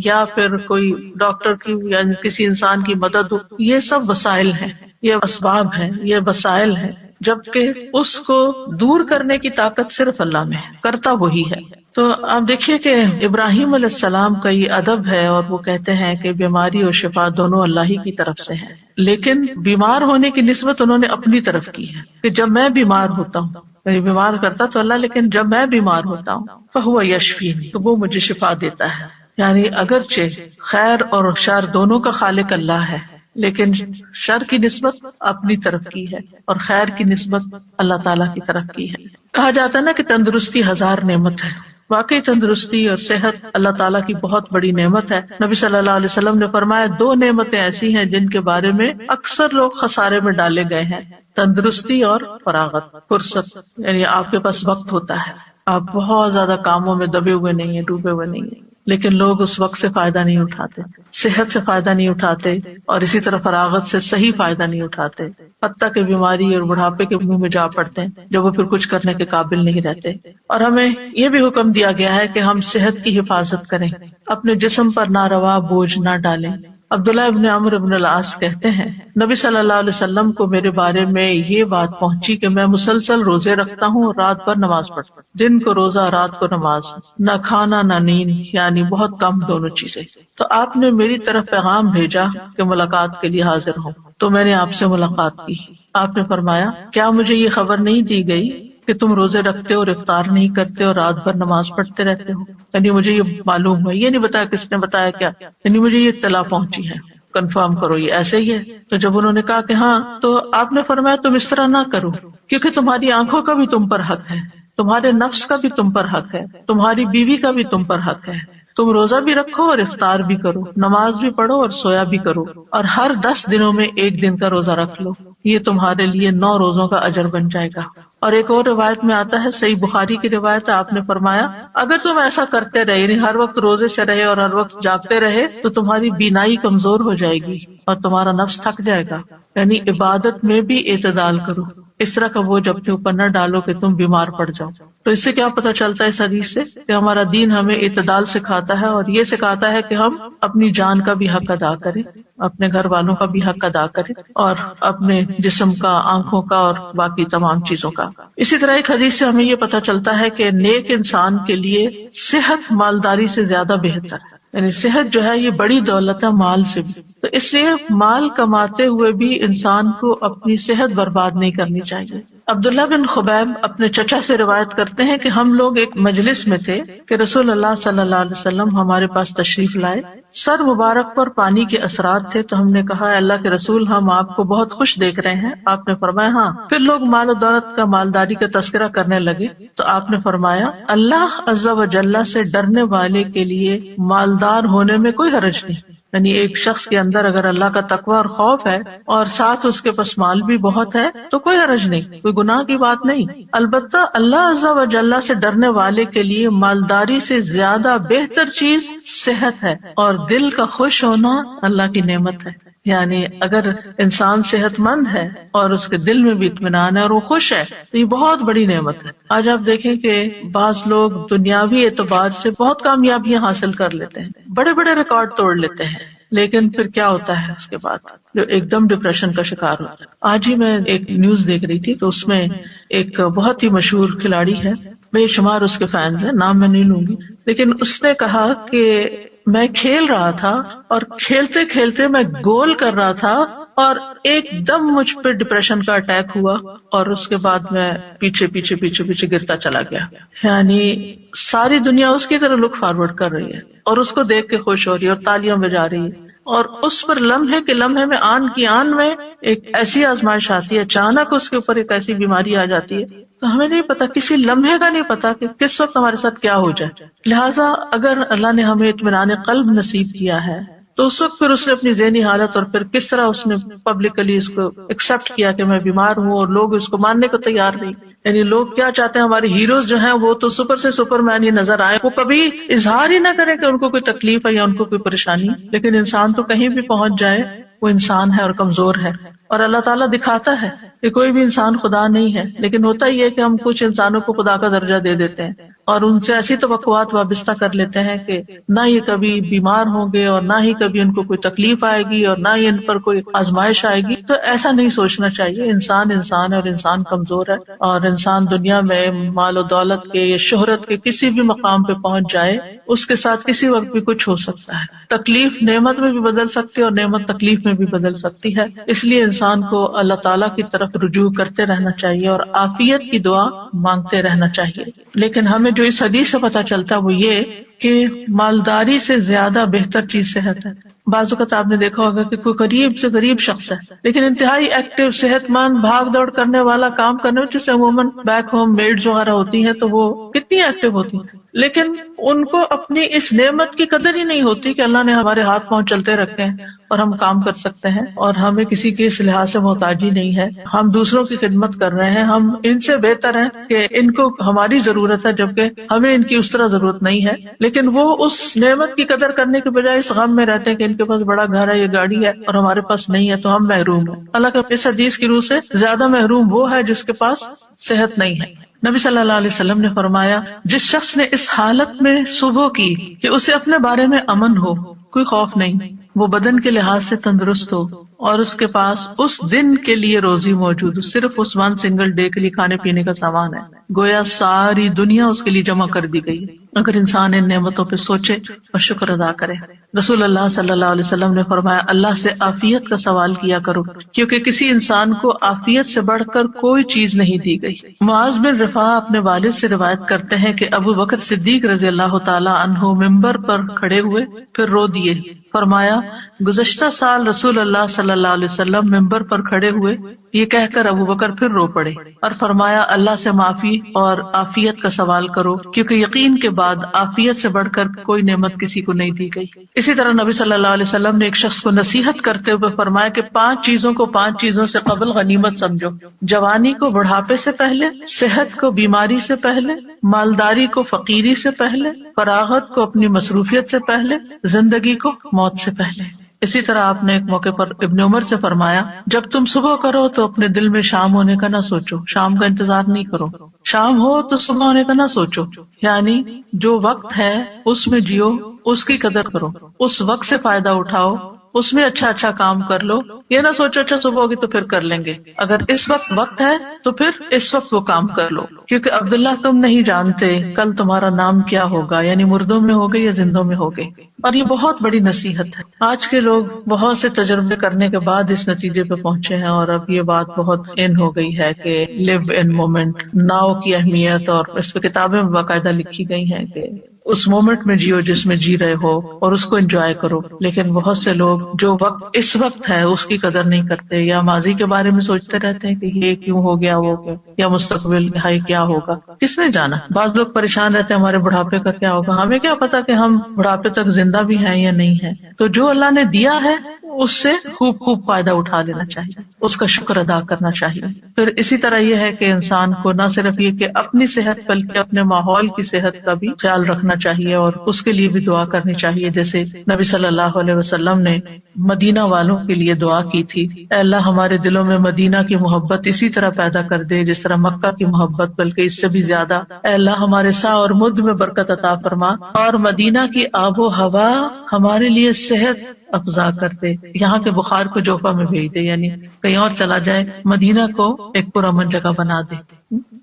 یا پھر کوئی ڈاکٹر کی یا کسی انسان کی مدد ہو، یہ سب وسائل ہیں، یہ اسباب ہیں، یہ وسائل ہیں، جبکہ اس کو دور کرنے کی طاقت صرف اللہ میں ہے، کرتا وہی ہے. تو آپ دیکھیے کہ ابراہیم علیہ السلام کا یہ ادب ہے، اور وہ کہتے ہیں کہ بیماری اور شفا دونوں اللہ ہی کی طرف سے ہیں، لیکن بیمار ہونے کی نسبت انہوں نے اپنی طرف کی ہے کہ جب میں بیمار ہوتا ہوں، یعنی بیمار کرتا تو اللہ، لیکن جب میں بیمار ہوتا ہوں فہو یشفین، تو وہ مجھے شفا دیتا ہے. یعنی اگرچہ خیر اور شر دونوں کا خالق اللہ ہے، لیکن شر کی نسبت اپنی طرف کی ہے اور خیر کی نسبت اللہ تعالیٰ کی طرف کی ہے. کہا جاتا ہے نا کہ تندرستی 1000 نعمت ہے. واقعی تندرستی اور صحت اللہ تعالیٰ کی بہت بڑی نعمت ہے. نبی صلی اللہ علیہ وسلم نے فرمایا 2 نعمتیں ایسی ہیں جن کے بارے میں اکثر لوگ خسارے میں ڈالے گئے ہیں، تندرستی اور فراغت، فرصت. یعنی آپ کے پاس وقت ہوتا ہے، آپ بہت زیادہ کاموں میں دبے ہوئے نہیں ہیں، ڈوبے ہوئے نہیں ہیں، لیکن لوگ اس وقت سے فائدہ نہیں اٹھاتے، صحت سے فائدہ نہیں اٹھاتے، اور اسی طرح فراغت سے صحیح فائدہ نہیں اٹھاتے، حتیٰ کہ بیماری اور بڑھاپے کے منہ میں جا پڑتے ہیں جب وہ پھر کچھ کرنے کے قابل نہیں رہتے. اور ہمیں یہ بھی حکم دیا گیا ہے کہ ہم صحت کی حفاظت کریں، اپنے جسم پر ناروا بوجھ نہ ڈالیں. عبداللہ ابن عمرو ابن العاص کہتے ہیں نبی صلی اللہ علیہ وسلم کو میرے بارے میں یہ بات پہنچی کہ میں مسلسل روزے رکھتا ہوں اور رات بھر نماز پڑھتا ہوں، دن کو روزہ رات کو نماز، نہ کھانا نہ نیند، یعنی بہت کم دونوں چیزیں. تو آپ نے میری طرف پیغام بھیجا کہ ملاقات کے لیے حاضر ہوں، تو میں نے آپ سے ملاقات کی. آپ نے فرمایا کیا مجھے یہ خبر نہیں دی گئی کہ تم روزے رکھتے اور افطار نہیں کرتے اور رات بھر نماز پڑھتے رہتے ہو؟ یعنی مجھے یہ معلوم ہے، یہ نہیں بتایا کس نے بتایا کیا، یعنی مجھے یہ اطلاع پہنچی ہے، کنفرم کرو یہ ایسے ہی ہے. تو جب انہوں نے کہا کہ ہاں، تو آپ نے فرمایا تم اس طرح نہ کرو، کیونکہ تمہاری آنکھوں کا بھی تم پر حق ہے، تمہارے نفس کا بھی تم پر حق ہے، تمہاری بیوی کا بھی تم پر حق ہے. تم روزہ بھی رکھو اور افطار بھی کرو، نماز بھی پڑھو اور سویا بھی کرو، اور ہر 10 دنوں میں 1 دن کا روزہ رکھ لو، یہ تمہارے لیے 9 روزوں کا اجر بن جائے گا. اور ایک اور روایت میں آتا ہے، صحیح بخاری کی روایت ہے، آپ نے فرمایا اگر تم ایسا کرتے رہے، یعنی ہر وقت روزے سے رہے اور ہر وقت جاگتے رہے، تو تمہاری بینائی کمزور ہو جائے گی اور تمہارا نفس تھک جائے گا. یعنی عبادت میں بھی اعتدال کرو، اس طرح کا بوجھ اپنے اوپر نہ ڈالو کہ تم بیمار پڑ جاؤ. تو اس سے کیا پتہ چلتا ہے اس حدیث سے کہ ہمارا دین ہمیں اعتدال سکھاتا ہے، اور یہ سکھاتا ہے کہ ہم اپنی جان کا بھی حق ادا کریں، اپنے گھر والوں کا بھی حق ادا کریں، اور اپنے جسم کا، آنکھوں کا اور باقی تمام چیزوں کا. اسی طرح ایک حدیث سے ہمیں یہ پتہ چلتا ہے کہ نیک انسان کے لیے صحت مالداری سے زیادہ بہتر ہے. یعنی صحت جو ہے یہ بڑی دولت ہے مال سے بھی. تو اس لیے مال کماتے ہوئے بھی انسان کو اپنی صحت برباد نہیں کرنی چاہیے. عبداللہ بن خبیب اپنے چچا سے روایت کرتے ہیں کہ ہم لوگ ایک مجلس میں تھے کہ رسول اللہ صلی اللہ علیہ وسلم ہمارے پاس تشریف لائے. سر مبارک پر پانی کے اثرات تھے، تو ہم نے کہا اللہ کے رسول ہم آپ کو بہت خوش دیکھ رہے ہیں. آپ نے فرمایا ہاں. پھر لوگ مال و دولت کا، مالداری کا تذکرہ کرنے لگے، تو آپ نے فرمایا اللہ عز و جل سے ڈرنے والے کے لیے مالدار ہونے میں کوئی حرج نہیں. یعنی ایک شخص کے اندر اگر اللہ کا تقوی اور خوف ہے اور ساتھ اس کے پاس مال بھی بہت ہے تو کوئی حرج نہیں، کوئی گناہ کی بات نہیں. البتہ اللہ عز و جل سے ڈرنے والے کے لیے مالداری سے زیادہ بہتر چیز صحت ہے، اور دل کا خوش ہونا اللہ کی نعمت ہے. یعنی اگر انسان صحت مند ہے اور اس کے دل میں بھی اطمینان ہے اور وہ خوش ہے تو یہ بہت بڑی نعمت ہے. آج آپ دیکھیں کہ بعض لوگ دنیاوی اعتبار سے بہت کامیابیاں حاصل کر لیتے ہیں، بڑے بڑے ریکارڈ توڑ لیتے ہیں، لیکن پھر کیا ہوتا ہے اس کے بعد؟ جو ایک دم ڈپریشن کا شکار ہوتا ہے. آج ہی میں ایک نیوز دیکھ رہی تھی، تو اس میں ایک بہت ہی مشہور کھلاڑی ہے، بے شمار اس کے فینز ہیں، نام میں نہیں لوں گی، لیکن اس نے کہا کہ میں کھیل رہا تھا اور کھیلتے کھیلتے میں گول کر رہا تھا اور ایک دم مجھ پہ ڈپریشن کا اٹیک ہوا اور اس کے بعد میں پیچھے پیچھے پیچھے پیچھے گرتا چلا گیا. یعنی ساری دنیا اس کی طرح لک فارورڈ کر رہی ہے اور اس کو دیکھ کے خوش ہو رہی ہے اور تالیاں بجا رہی ہے، اور اس پر لمحے کے لمحے میں آن کی آن میں ایک ایسی آزمائش آتی ہے، اچانک اس کے اوپر ایک ایسی بیماری آ جاتی ہے، تو ہمیں نہیں پتا، کسی لمحے کا نہیں پتا کہ کس وقت ہمارے ساتھ کیا ہو جائے. لہٰذا اگر اللہ نے ہمیں اطمینان قلب نصیب کیا ہے تو اس وقت پھر اس نے اپنی ذہنی حالت اور پھر کس طرح اس نے پبلکلی اس کو ایکسپٹ کیا کہ میں بیمار ہوں، اور لوگ اس کو ماننے کو تیار نہیں. یعنی لوگ کیا چاہتے ہیں، ہمارے ہیروز جو ہیں وہ تو سپر سے سپر مین ہی نظر آئے، وہ کبھی اظہار ہی نہ کریں کہ ان کو کوئی تکلیف ہے یا ان کو کوئی پریشانی. لیکن انسان تو کہیں بھی پہنچ جائے وہ انسان ہے اور کمزور ہے، اور اللہ تعالیٰ دکھاتا ہے کہ کوئی بھی انسان خدا نہیں ہے. لیکن ہوتا ہی ہے کہ ہم کچھ انسانوں کو خدا کا درجہ دے دیتے ہیں اور ان سے ایسی توقعات وابستہ کر لیتے ہیں کہ نہ یہ کبھی بیمار ہوں گے اور نہ ہی کبھی ان کو کوئی تکلیف آئے گی اور نہ ہی ان پر کوئی آزمائش آئے گی. تو ایسا نہیں سوچنا چاہیے. انسان انسان ہے اور انسان کمزور ہے، اور انسان دنیا میں مال و دولت کے یا شہرت کے کسی بھی مقام پہ پہنچ جائے، اس کے ساتھ کسی وقت بھی کچھ ہو سکتا ہے. تکلیف نعمت میں بھی بدل سکتی ہے اور نعمت تکلیف میں بھی بدل سکتی ہے. اس لیے انسان کو اللہ تعالیٰ کی طرف رجوع کرتے رہنا چاہیے اور عافیت کی دعا مانگتے رہنا چاہیے. لیکن ہمیں جو اس حدیث سے پتہ چلتا ہے وہ یہ کہ مالداری سے زیادہ بہتر چیز صحت ہے. بعض اوقات آپ نے دیکھا ہوگا کہ کوئی غریب سے غریب شخص ہے لیکن انتہائی ایکٹیو، صحت مند، بھاگ دوڑ کرنے والا، کام کرنے والا، جسے عموماً بیک ہوم میڈز وغیرہ ہوتی ہیں تو وہ کتنی ایکٹیو ہوتی ہیں، لیکن ان کو اپنی اس نعمت کی قدر ہی نہیں ہوتی کہ اللہ نے ہمارے ہاتھ پاؤں چلتے رکھے ہیں اور ہم کام کر سکتے ہیں اور ہمیں کسی کے اس لحاظ سے محتاجی نہیں ہے. ہم دوسروں کی خدمت کر رہے ہیں، ہم ان سے بہتر ہیں کہ ان کو ہماری ضرورت ہے جبکہ ہمیں ان کی اس طرح ضرورت نہیں ہے. لیکن وہ اس نعمت کی قدر کرنے کے بجائے اس غم میں رہتے ہیں کہ ان کے پاس بڑا گھر ہے، یہ گاڑی ہے اور ہمارے پاس نہیں ہے تو ہم محروم ہیں. اللہ کے اس حدیث کی روح سے زیادہ محروم وہ ہے جس کے پاس صحت نہیں ہے. نبی صلی اللہ علیہ وسلم نے فرمایا، جس شخص نے اس حالت میں صبح کی کہ اسے اپنے بارے میں امن ہو، کوئی خوف نہیں، وہ بدن کے لحاظ سے تندرست ہو اور اس کے پاس اس دن کے لیے روزی موجود ہو، صرف اس ون سنگل ڈے کے لیے کھانے پینے کا سامان ہے، گویا ساری دنیا اس کے لیے جمع کر دی گئی. اگر انسان ان نعمتوں پہ سوچے اور شکر ادا کرے. رسول اللہ صلی اللہ علیہ وسلم نے فرمایا، اللہ سے عافیت کا سوال کیا کرو کیونکہ کسی انسان کو عافیت سے بڑھ کر کوئی چیز نہیں دی گئی. معاذ بن رفاع اپنے والد سے روایت کرتے ہیں کہ ابو بکر صدیق رضی اللہ تعالی عنہ ممبر پر کھڑے ہوئے پھر رو دیے. فرمایا، گزشتہ سال رسول اللہ صلی اللہ علیہ وسلم ممبر پر کھڑے ہوئے، یہ کہہ کر ابو بکر پھر رو پڑے اور فرمایا، اللہ سے معافی اور عافیت کا سوال کرو کیونکہ یقین کے بعد عافیت سے بڑھ کر کوئی نعمت کسی کو نہیں دی گئی. اسی طرح نبی صلی اللہ علیہ وسلم نے ایک شخص کو نصیحت کرتے ہوئے فرمایا کہ 5 چیزوں کو 5 چیزوں سے قبل غنیمت سمجھو: جوانی کو بڑھاپے سے پہلے، صحت کو بیماری سے پہلے، مالداری کو فقیری سے پہلے، فراغت کو اپنی مصروفیت سے پہلے، زندگی کو موت سے پہلے. اسی طرح آپ نے ایک موقع پر ابن عمر سے فرمایا، جب تم صبح کرو تو اپنے دل میں شام ہونے کا نہ سوچو، شام کا انتظار نہیں کرو، شام ہو تو صبح ہونے کا نہ سوچو. یعنی جو وقت ہے اس میں جیو، اس کی قدر کرو، اس وقت سے فائدہ اٹھاؤ، اس میں اچھا کام کر لو. یہ نہ سوچو اچھا صبح ہوگی تو پھر کر لیں گے، اگر اس وقت ہے تو پھر اس وقت وہ کام کر لو، کیونکہ عبداللہ تم نہیں جانتے کل تمہارا نام کیا ہوگا، یعنی مردوں میں ہوگے یا زندوں میں ہوگے. اور یہ بہت بڑی نصیحت ہے. آج کے لوگ بہت سے تجربے کرنے کے بعد اس نتیجے پہ پہنچے ہیں اور اب یہ بات بہت ان ہو گئی ہے کہ لیو ان مومنٹ، ناؤ کی اہمیت، اور اس پہ کتابیں باقاعدہ لکھی گئی ہیں کہ اس مومنٹ میں جیو جس میں جی رہے ہو اور اس کو انجوائے کرو. لیکن بہت سے لوگ جو وقت اس وقت ہے اس کی قدر نہیں کرتے، یا ماضی کے بارے میں سوچتے رہتے ہیں کہ یہ کیوں ہو گیا، وہ کیوں، یا مستقبل ہائی کیا ہوگا، کس نے جانا. بعض لوگ پریشان رہتے ہیں ہمارے بڑھاپے کا کیا ہوگا. ہمیں کیا پتا کہ ہم بڑھاپے تک زندہ بھی ہیں یا نہیں ہیں. تو جو اللہ نے دیا ہے اس سے خوب فائدہ اٹھا لینا چاہیے، اس کا شکر ادا کرنا چاہیے. پھر اسی طرح یہ ہے کہ انسان کو نہ صرف یہ کہ اپنی صحت بلکہ اپنے ماحول کی صحت کا بھی خیال رکھنا چاہیے اور اس کے لیے بھی دعا کرنی چاہیے. جیسے نبی صلی اللہ علیہ وسلم نے مدینہ والوں کے لیے دعا کی تھی، اے اللہ ہمارے دلوں میں مدینہ کی محبت اسی طرح پیدا کر دے جس طرح مکہ کی محبت، بلکہ اس سے بھی زیادہ. اے اللہ ہمارے سا اور مد میں برکت عطا فرما اور مدینہ کی آب و ہوا ہمارے لیے صحت افزا کر دے. یہاں کے بخار کو جوفا میں بھیج دے، یعنی کہیں اور چلا جائے، مدینہ کو ایک پرامن جگہ بنا دے.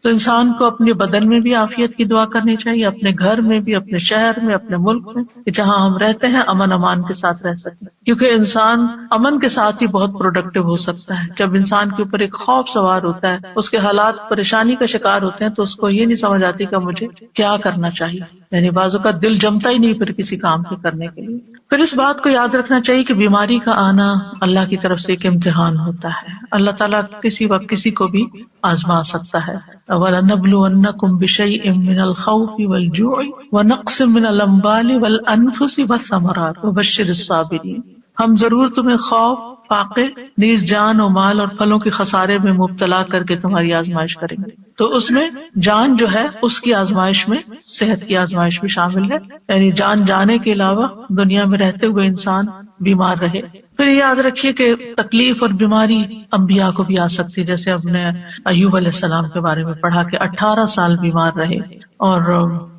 تو انسان کو اپنے بدن میں بھی عافیت کی دعا کرنی چاہیے، اپنے گھر میں بھی، اپنے شہر میں، اپنے ملک میں، کہ جہاں ہم رہتے ہیں امن امان کے ساتھ رہ سکیں، کیونکہ انسان امن کے ساتھ ہی بہت پروڈکٹیو ہو سکتا ہے۔ جب انسان کے اوپر ایک خوف سوار ہوتا ہے، اس کے حالات پریشانی کا شکار ہوتے ہیں، تو اس کو یہ نہیں سمجھ آتی کہ مجھے کیا کرنا چاہیے، یعنی بعضوں کا دل جمتا ہی نہیں پھر کسی کام کے کرنے کے لیے۔ پھر اس بات کو یاد رکھنا چاہیے کہ بیماری کا آنا اللہ کی طرف سے ایک امتحان ہوتا ہے، اللہ تعالیٰ کسی وقت کسی کو بھی آزما سکتا ہے۔ وَلَنَبْلُوَنَّكُمْ بِشَيْءٍ مِّنَ الْخَوْفِ وَالْجُوعِ وَنَقْصٍ مِّنَ الْأَمْوَالِ وَالْأَنفُسِ وَالثَّمَرَاتِ وَبَشِّرِ الصَّابِرِينَ۔ ہم ضرور تمہیں خوف، فاقے، نیز جان و مال اور پھلوں کے خسارے میں مبتلا کر کے تمہاری آزمائش کریں گے۔ تو اس میں جان جو ہے اس کی آزمائش میں صحت کی آزمائش بھی شامل ہے، یعنی جان جانے کے علاوہ دنیا میں رہتے ہوئے انسان بیمار رہے۔ پھر یاد رکھیے کہ تکلیف اور بیماری انبیاء کو بھی آ سکتی، جیسے ہم نے ایوب علیہ السلام کے بارے میں پڑھا کہ 18 سال بیمار رہے، اور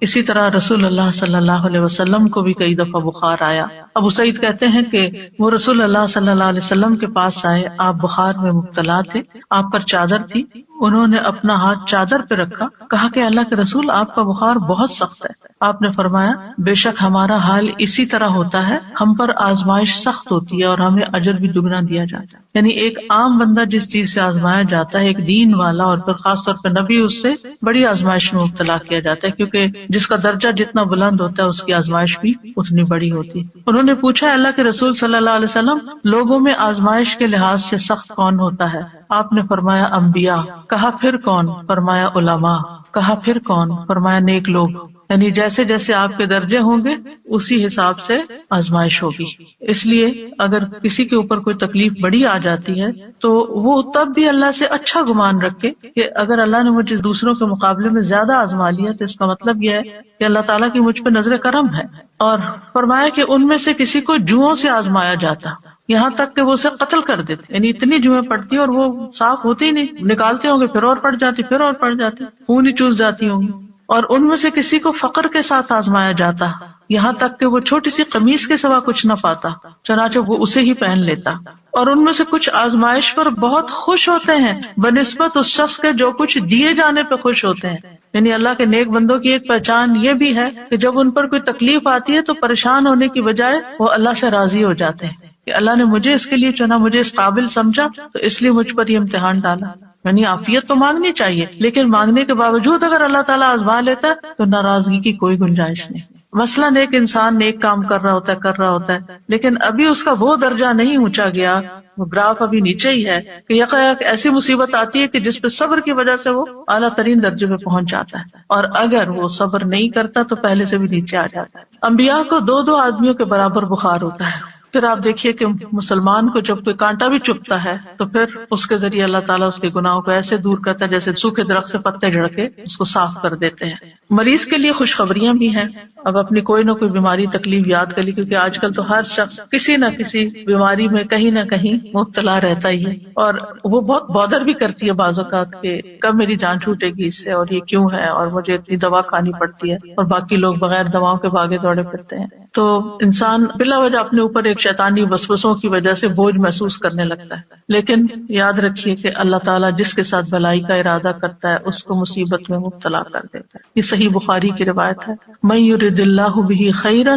اسی طرح رسول اللہ صلی اللہ علیہ وسلم کو بھی کئی دفعہ بخار آیا۔ ابو سعید کہتے ہیں کہ وہ رسول اللہ صلی اللہ علیہ وسلم کے پاس آئے، آپ بخار میں مبتلا تھے، آپ پر چادر تھی، انہوں نے اپنا ہاتھ چادر پہ رکھا، کہا کہ اللہ کے رسول آپ کا بخار بہت سخت ہے۔ آپ نے فرمایا بے شک ہمارا حال اسی طرح ہوتا ہے، ہم پر آزمائش سخت ہوتی ہے اور ہمیں اجر بھی دگنا دیا جاتا ہے۔ یعنی ایک عام بندہ جس چیز سے آزمایا جاتا ہے، ایک دین والا اور پھر خاص طور پہ نبی، اس سے بڑی آزمائش میں مبتلا کیا جاتا ہے، کیونکہ جس کا درجہ جتنا بلند ہوتا ہے اس کی آزمائش بھی اتنی بڑی ہوتی ہے۔ انہوں نے پوچھا اللہ کے رسول صلی اللہ علیہ وسلم لوگوں میں آزمائش کے لحاظ سے سخت کون ہوتا ہے؟ آپ نے فرمایا انبیاء۔ کہا پھر کون؟ فرمایا علماء۔ کہا پھر کون؟ فرمایا نیک لوگ۔ یعنی جیسے جیسے آپ کے درجے ہوں گے اسی حساب سے آزمائش ہوگی۔ اس لیے اگر کسی کے اوپر کوئی تکلیف بڑی آ جاتی ہے تو وہ تب بھی اللہ سے اچھا گمان رکھے کہ اگر اللہ نے مجھے دوسروں کے مقابلے میں زیادہ آزما لیا تو اس کا مطلب یہ ہے کہ اللہ تعالیٰ کی مجھ پہ نظر کرم ہے۔ اور فرمایا کہ ان میں سے کسی کو جوؤں سے آزمایا جاتا، یہاں تک کہ وہ اسے قتل کر دیتے، یعنی اتنی جوئیں پڑتی اور وہ صاف ہوتی ہی نہیں، نکالتے ہوں گے پھر اور پڑ جاتی، پھر اور پڑ جاتی، خون ہی چوس جاتی ہوں گی۔ اور ان میں سے کسی کو فقر کے ساتھ آزمایا جاتا، یہاں تک کہ وہ چھوٹی سی قمیص کے سوا کچھ نہ پاتا، چنانچہ وہ اسے ہی پہن لیتا۔ اور ان میں سے کچھ آزمائش پر بہت خوش ہوتے ہیں بنسبت اس شخص کے جو کچھ دیے جانے پہ خوش ہوتے ہیں۔ یعنی اللہ کے نیک بندوں کی ایک پہچان یہ بھی ہے کہ جب ان پر کوئی تکلیف آتی ہے تو پریشان ہونے کی بجائے وہ اللہ سے راضی ہو جاتے ہیں کہ اللہ نے مجھے اس کے لیے چنا، مجھے اس قابل سمجھا، تو اس لیے مجھ پر یہ امتحان ڈالا۔ یعنی عافیت تو مانگنی چاہیے، لیکن مانگنے کے باوجود اگر اللہ تعالیٰ آزما لیتا ہے تو ناراضگی کی کوئی گنجائش نہیں۔ مثلاً ایک انسان نیک کام کر رہا ہوتا ہے لیکن ابھی اس کا وہ درجہ نہیں اونچا گیا، وہ گراف ابھی نیچے ہی ہے، کہ یکایک ایسی مصیبت آتی ہے کہ جس پہ صبر کی وجہ سے وہ اعلیٰ ترین درجے پہ پہنچ جاتا ہے، اور اگر وہ صبر نہیں کرتا تو پہلے سے بھی نیچے آ جاتا ہے۔ انبیاء کو 2 آدمیوں کے برابر بخار ہوتا ہے۔ پھر آپ دیکھیے کہ مسلمان کو جب کوئی کانٹا بھی چبھتا ہے تو پھر اس کے ذریعے اللہ تعالیٰ اس کے گناہوں کو ایسے دور کرتا ہے جیسے سوکھے درخت سے پتے جھڑ کے اس کو صاف کر دیتے ہیں۔ مریض کے لیے خوشخبریاں بھی ہیں، اب اپنی کوئی نہ کوئی بیماری تکلیف یاد کر لی، کیونکہ آج کل تو ہر شخص کسی نہ کسی بیماری میں کہیں نہ کہیں مبتلا رہتا ہی ہے، اور وہ بہت بودر بھی کرتی ہے بعض اوقات کہ کب میری جان چھوٹے گی اس سے، اور یہ کیوں ہے، اور مجھے اتنی دوا کھانی پڑتی ہے، اور باقی لوگ بغیر دواؤں کے بھاگے دوڑے پھرتے ہیں۔ تو انسان بلا وجہ اپنے اوپر ایک شیطانی وسوسوں کی وجہ سے بوجھ محسوس کرنے لگتا ہے، لیکن یاد رکھیے کہ اللہ تعالیٰ جس کے ساتھ بھلائی کا ارادہ کرتا ہے اس کو مصیبت میں مبتلا کر دیتا ہے۔ یہ صحیح بخاری کی روایت ہے، من یرد اللہ بہ خیرا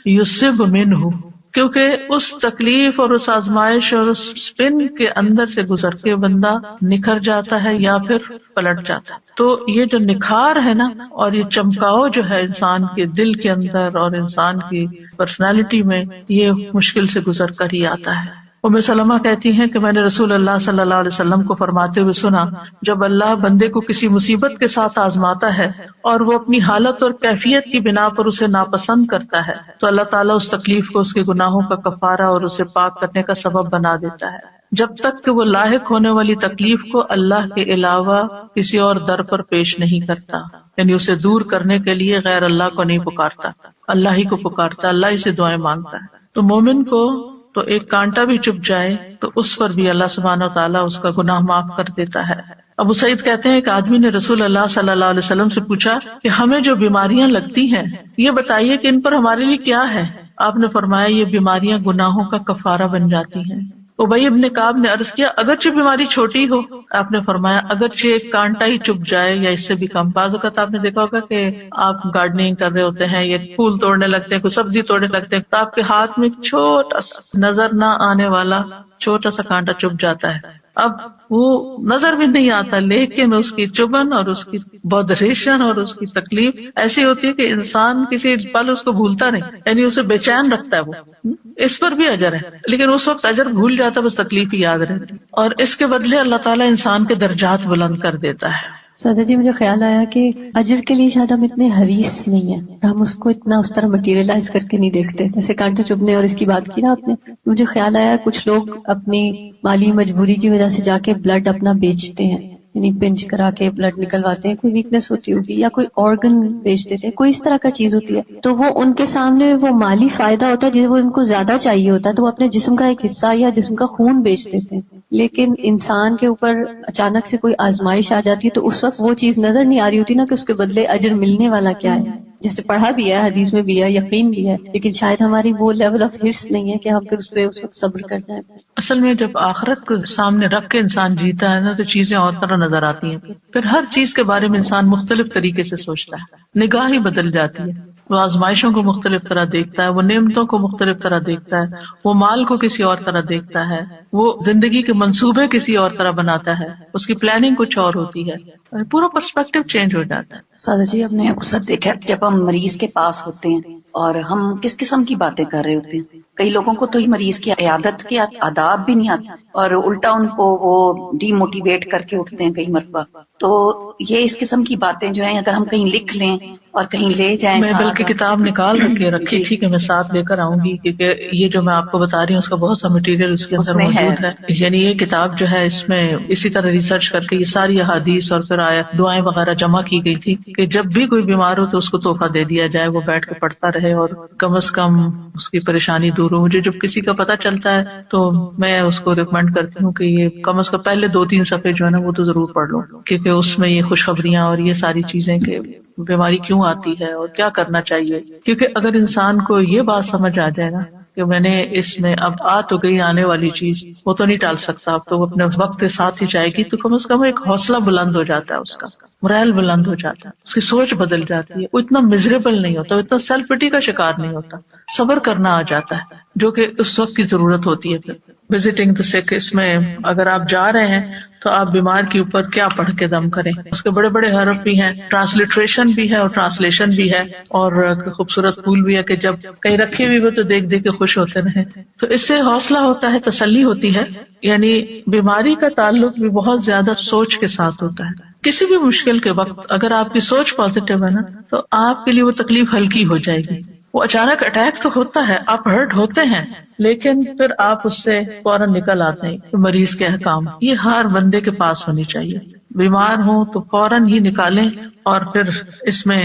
یصب منہ، کیونکہ اس تکلیف اور اس آزمائش اور اس سپن کے اندر سے گزر کے بندہ نکھر جاتا ہے یا پھر پلٹ جاتا ہے۔ تو یہ جو نکھار ہے نا، اور یہ چمکاؤ جو ہے انسان کے دل کے اندر اور انسان کی پرسنالٹی میں، یہ مشکل سے گزر کر ہی آتا ہے۔ ام سلمہ کہتی ہیں کہ میں نے رسول اللہ صلی اللہ علیہ وسلم کو فرماتے ہوئے سنا، جب اللہ بندے کو کسی مصیبت کے ساتھ آزماتا ہے اور وہ اپنی حالت اور کیفیت کی بنا پر اسے ناپسند کرتا ہے تو اللہ تعالیٰ اس تکلیف کو اس کے گناہوں کا کفارہ اور اسے پاک کرنے کا سبب بنا دیتا ہے، جب تک کہ وہ لاحق ہونے والی تکلیف کو اللہ کے علاوہ کسی اور در پر پیش نہیں کرتا، یعنی اسے دور کرنے کے لیے غیر اللہ کو نہیں پکارتا، اللہ ہی کو پکارتا، اللہ ہی سے دعائیں مانگتا ہے۔ تو مومن کو تو ایک کانٹا بھی چپ جائے تو اس پر بھی اللہ سبحانہ و تعالیٰ اس کا گناہ معاف کر دیتا ہے۔ ابو سعید کہتے ہیں کہ آدمی نے رسول اللہ صلی اللہ علیہ وسلم سے پوچھا کہ ہمیں جو بیماریاں لگتی ہیں یہ بتائیے کہ ان پر ہمارے لیے کیا ہے؟ آپ نے فرمایا یہ بیماریاں گناہوں کا کفارہ بن جاتی ہیں، ابی ابن کعب نے عرض کیا اگرچہ بیماری چھوٹی ہو، آپ نے فرمایا اگرچہ ایک کانٹا ہی چپ جائے یا اس سے بھی کم. بعض اوقات آپ نے دیکھا ہوگا کہ آپ گارڈننگ کر رہے ہوتے ہیں یا پھول توڑنے لگتے ہیں، کوئی سبزی توڑنے لگتے ہیں، تو آپ کے ہاتھ میں چھوٹا سا نظر نہ آنے والا چھوٹا سا کانٹا چپ جاتا ہے. اب وہ نظر بھی نہیں آتا، لیکن اس کی چبھن اور اس کی بودریشن اور اس کی تکلیف ایسی ہوتی ہے کہ انسان کسی پل اس کو بھولتا نہیں، یعنی اسے بے چین رکھتا ہے. وہ اس پر بھی اجر ہے، لیکن اس وقت اجر بھول جاتا ہے، بس تکلیف ہی یاد رہتی، اور اس کے بدلے اللہ تعالیٰ انسان کے درجات بلند کر دیتا ہے. سادہ جی مجھے خیال آیا کہ اجر کے لیے شاید ہم اتنے حریص نہیں ہیں، ہم اس کو اتنا اس طرح مٹیریلائز کر کے نہیں دیکھتے. جیسے کانٹے چبھنے اور اس کی بات کی نا آپ نے، مجھے خیال آیا کچھ لوگ اپنی مالی مجبوری کی وجہ سے جا کے بلڈ اپنا بیچتے ہیں، یعنی پنچ کرا کے بلڈ نکلواتے ہیں، کوئی ویکنس ہوتی ہوگی یا کوئی آرگن بیچ دیتے ہیں، کوئی اس طرح کا چیز ہوتی ہے، تو وہ ان کے سامنے وہ مالی فائدہ ہوتا ہے جسے وہ ان کو زیادہ چاہیے ہوتا ہے، تو وہ اپنے جسم کا ایک حصہ یا جسم کا خون بیچ دیتے ہیں. لیکن انسان کے اوپر اچانک سے کوئی آزمائش آ جاتی ہے تو اس وقت وہ چیز نظر نہیں آ رہی ہوتی نا کہ اس کے بدلے اجر ملنے والا کیا ہے. جیسے پڑھا بھی ہے، حدیث میں بھی ہے، یقین بھی ہے، لیکن شاید ہماری وہ لیول آف ہرس نہیں ہے کہ ہم پھر اس پہ اس وقت صبر کر جائیں. اصل میں جب آخرت کو سامنے رکھ کے انسان جیتا ہے نا تو چیزیں اور طرح نظر آتی ہیں، پھر ہر چیز کے بارے میں انسان مختلف طریقے سے سوچتا ہے، نگاہ ہی بدل جاتی ہے. وہ آزمائشوں کو مختلف طرح دیکھتا ہے، وہ نعمتوں کو مختلف طرح دیکھتا ہے، وہ مال کو کسی اور طرح دیکھتا ہے، وہ زندگی کے منصوبے کسی اور طرح بناتا ہے، اس کی پلاننگ کچھ اور ہوتی ہے، پورا پرسپیکٹو چینج ہو جاتا ہے. سادہ جی ہم نے اکثر دیکھا ہے جب ہم مریض کے پاس ہوتے ہیں اور ہم کس قسم کی باتیں کر رہے ہوتے ہیں، کئی لوگوں کو تو مریض کی عیادت کے آداب بھی نہیں آتے اور الٹا ان کو وہ ڈی موٹیویٹ کر کے اٹھتے ہیں کئی مرتبہ. تو یہ اس قسم کی باتیں جو ہیں اگر ہم کہیں لکھ لیں اور کہیں لے جائیں، میں بلکہ کتاب نکال کے رکھی تھی کہ میں ساتھ لے کر آؤں گی، کیونکہ یہ جو میں آپ کو بتا رہی ہوں اس کا بہت سا مٹیریل اس کے اندر موجود ہے. یعنی یہ کتاب جو ہے اس میں اسی طرح ریسرچ کر کے یہ ساری احادیث اور پھر آیات دعائیں وغیرہ جمع کی گئی تھی کہ جب بھی کوئی بیمار ہو تو اس کو تحفہ دے دیا جائے، وہ بیٹھ کے پڑھتا رہے اور کم از کم اس کی پریشانی دور ہو. مجھے جب کسی کا پتہ چلتا ہے تو میں اس کو ریکمینڈ کرتی ہوں کہ یہ کم از کم پہلے 2-3 صفحے جو ہے نا وہ تو ضرور پڑھ لو، کیونکہ اس میں یہ خوشخبریاں اور یہ ساری چیزیں کہ بیماری کیوں آتی ہے اور کیا کرنا چاہیے. کیونکہ اگر انسان کو یہ بات سمجھ آ جائے نا کہ میں نے اس میں اب آ تو گئی آنے والی چیز، وہ تو نہیں ٹال سکتا، اب تو وہ اپنے وقت کے ساتھ ہی جائے گی، تو کم از کم ایک حوصلہ بلند ہو جاتا ہے، اس کا مرائل بلند ہو جاتا ہے، اس کی سوچ بدل جاتی ہے، وہ اتنا مزریبل نہیں ہوتا، وہ اتنا سیلف پٹی کا شکار نہیں ہوتا، صبر کرنا آ جاتا ہے جو کہ اس وقت کی ضرورت ہوتی ہے. پھر وزٹنگ دا سک، اس میں اگر آپ جا رہے ہیں تو آپ بیمار کے اوپر کیا پڑھ کے دم کریں. اس کے بڑے بڑے حرف بھی ہیں، ٹرانسلیٹریشن بھی ہے اور ٹرانسلیشن بھی ہے، اور خوبصورت پھول بھی ہے کہ جب کہیں رکھی ہوئی ہو تو دیکھ دیکھ کے خوش ہوتے رہیں. تو اس سے حوصلہ ہوتا ہے، تسلی ہوتی ہے. یعنی بیماری کا تعلق بھی بہت زیادہ سوچ کے ساتھ ہوتا ہے. کسی بھی مشکل کے وقت اگر آپ کی سوچ پازیٹیو ہے نا تو آپ کے لیے وہ تکلیف ہلکی ہو جائے گی. وہ اچانک اٹیک تو ہوتا ہے، آپ ہرٹ ہوتے ہیں، لیکن پھر آپ اس سے فوراً نکل آتے ہیں. مریض کے احکام یہ ہر بندے کے پاس ہونی چاہیے. بیمار ہوں تو فوراً ہی نکالیں. اور پھر اس میں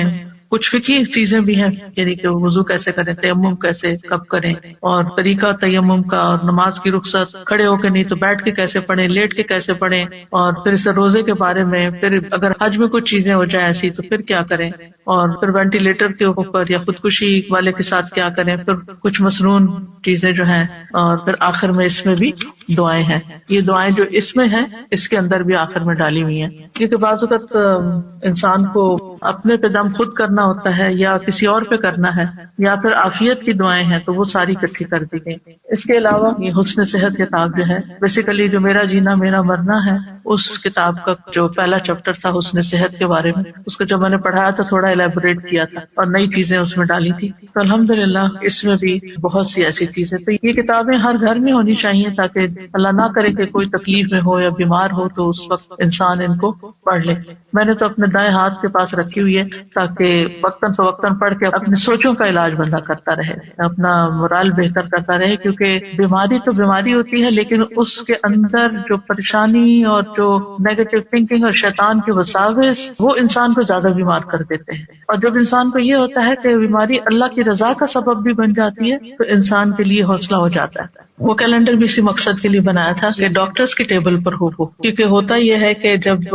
کچھ فقہی چیزیں بھی ہیں، یعنی کہ وضو کیسے کریں، تیمم کیسے کب کریں، اور طریقہ تیمم کا، اور نماز کی رخصت کھڑے ہو کے نہیں تو بیٹھ کے کیسے پڑھیں، لیٹ کے کیسے پڑھیں، اور پھر اس روزے کے بارے میں، پھر اگر حج میں کچھ چیزیں ہو جائیں ایسی تو پھر کیا کریں، اور پھر وینٹیلیٹر کے اوپر یا خودکشی والے کے ساتھ کیا کریں، پھر کچھ مسنون چیزیں جو ہیں، اور پھر آخر میں اس میں بھی دعائیں ہیں. یہ دعائیں جو اس میں ہیں اس کے اندر بھی آخر میں ڈالی ہوئی ہیں، کیونکہ بعض اوقات انسان کو اپنے پہ دم خود کرنا ہوتا ہے یا کسی اور پہ کرنا ہے، یا پھر عافیت کی دعائیں ہیں تو وہ ساری اکٹھی کر دی گئی. اس کے علاوہ یہ حسن صحت کتاب جو ہے، بیسیکلی جو میرا جینا میرا مرنا ہے، اس کتاب کا جو پہلا چیپٹر تھا حسن صحت کے بارے میں، اس کو جب میں نے پڑھایا تو تھوڑا الیبوریٹ کیا تھا اور نئی چیزیں اس میں ڈالی تھی. تو الحمدللہ اس میں بھی بہت سی ایسی چیزیں. تو یہ کتابیں ہر گھر میں ہونی چاہیے تاکہ اللہ نہ کرے کہ کوئی تکلیف میں ہو یا بیمار ہو تو اس وقت انسان ان کو پڑھ لے. میں نے تو اپنے دائیں ہاتھ کے پاس رکھی ہوئی ہے تاکہ وقتاً فوقتاً پڑھ کے اپنی سوچوں کا علاج بندہ کرتا رہے، اپنا مورال بہتر کرتا رہے. کیونکہ بیماری تو بیماری ہوتی ہے، لیکن اس کے اندر جو پریشانی اور جو نیگیٹو تھنکنگ اور شیطان کے وساوس وہ انسان کو زیادہ بیمار کر دیتے ہیں. اور جب انسان کو یہ ہوتا ہے کہ بیماری اللہ کی رضا کا سبب بھی بن جاتی ہے تو انسان کے لیے حوصلہ ہو جاتا ہے. وہ کیلنڈر بھی اسی مقصد کے لیے بنایا تھا کہ ڈاکٹرز کی ٹیبل پر ہو، کیونکہ ہوتا یہ ہے کہ جب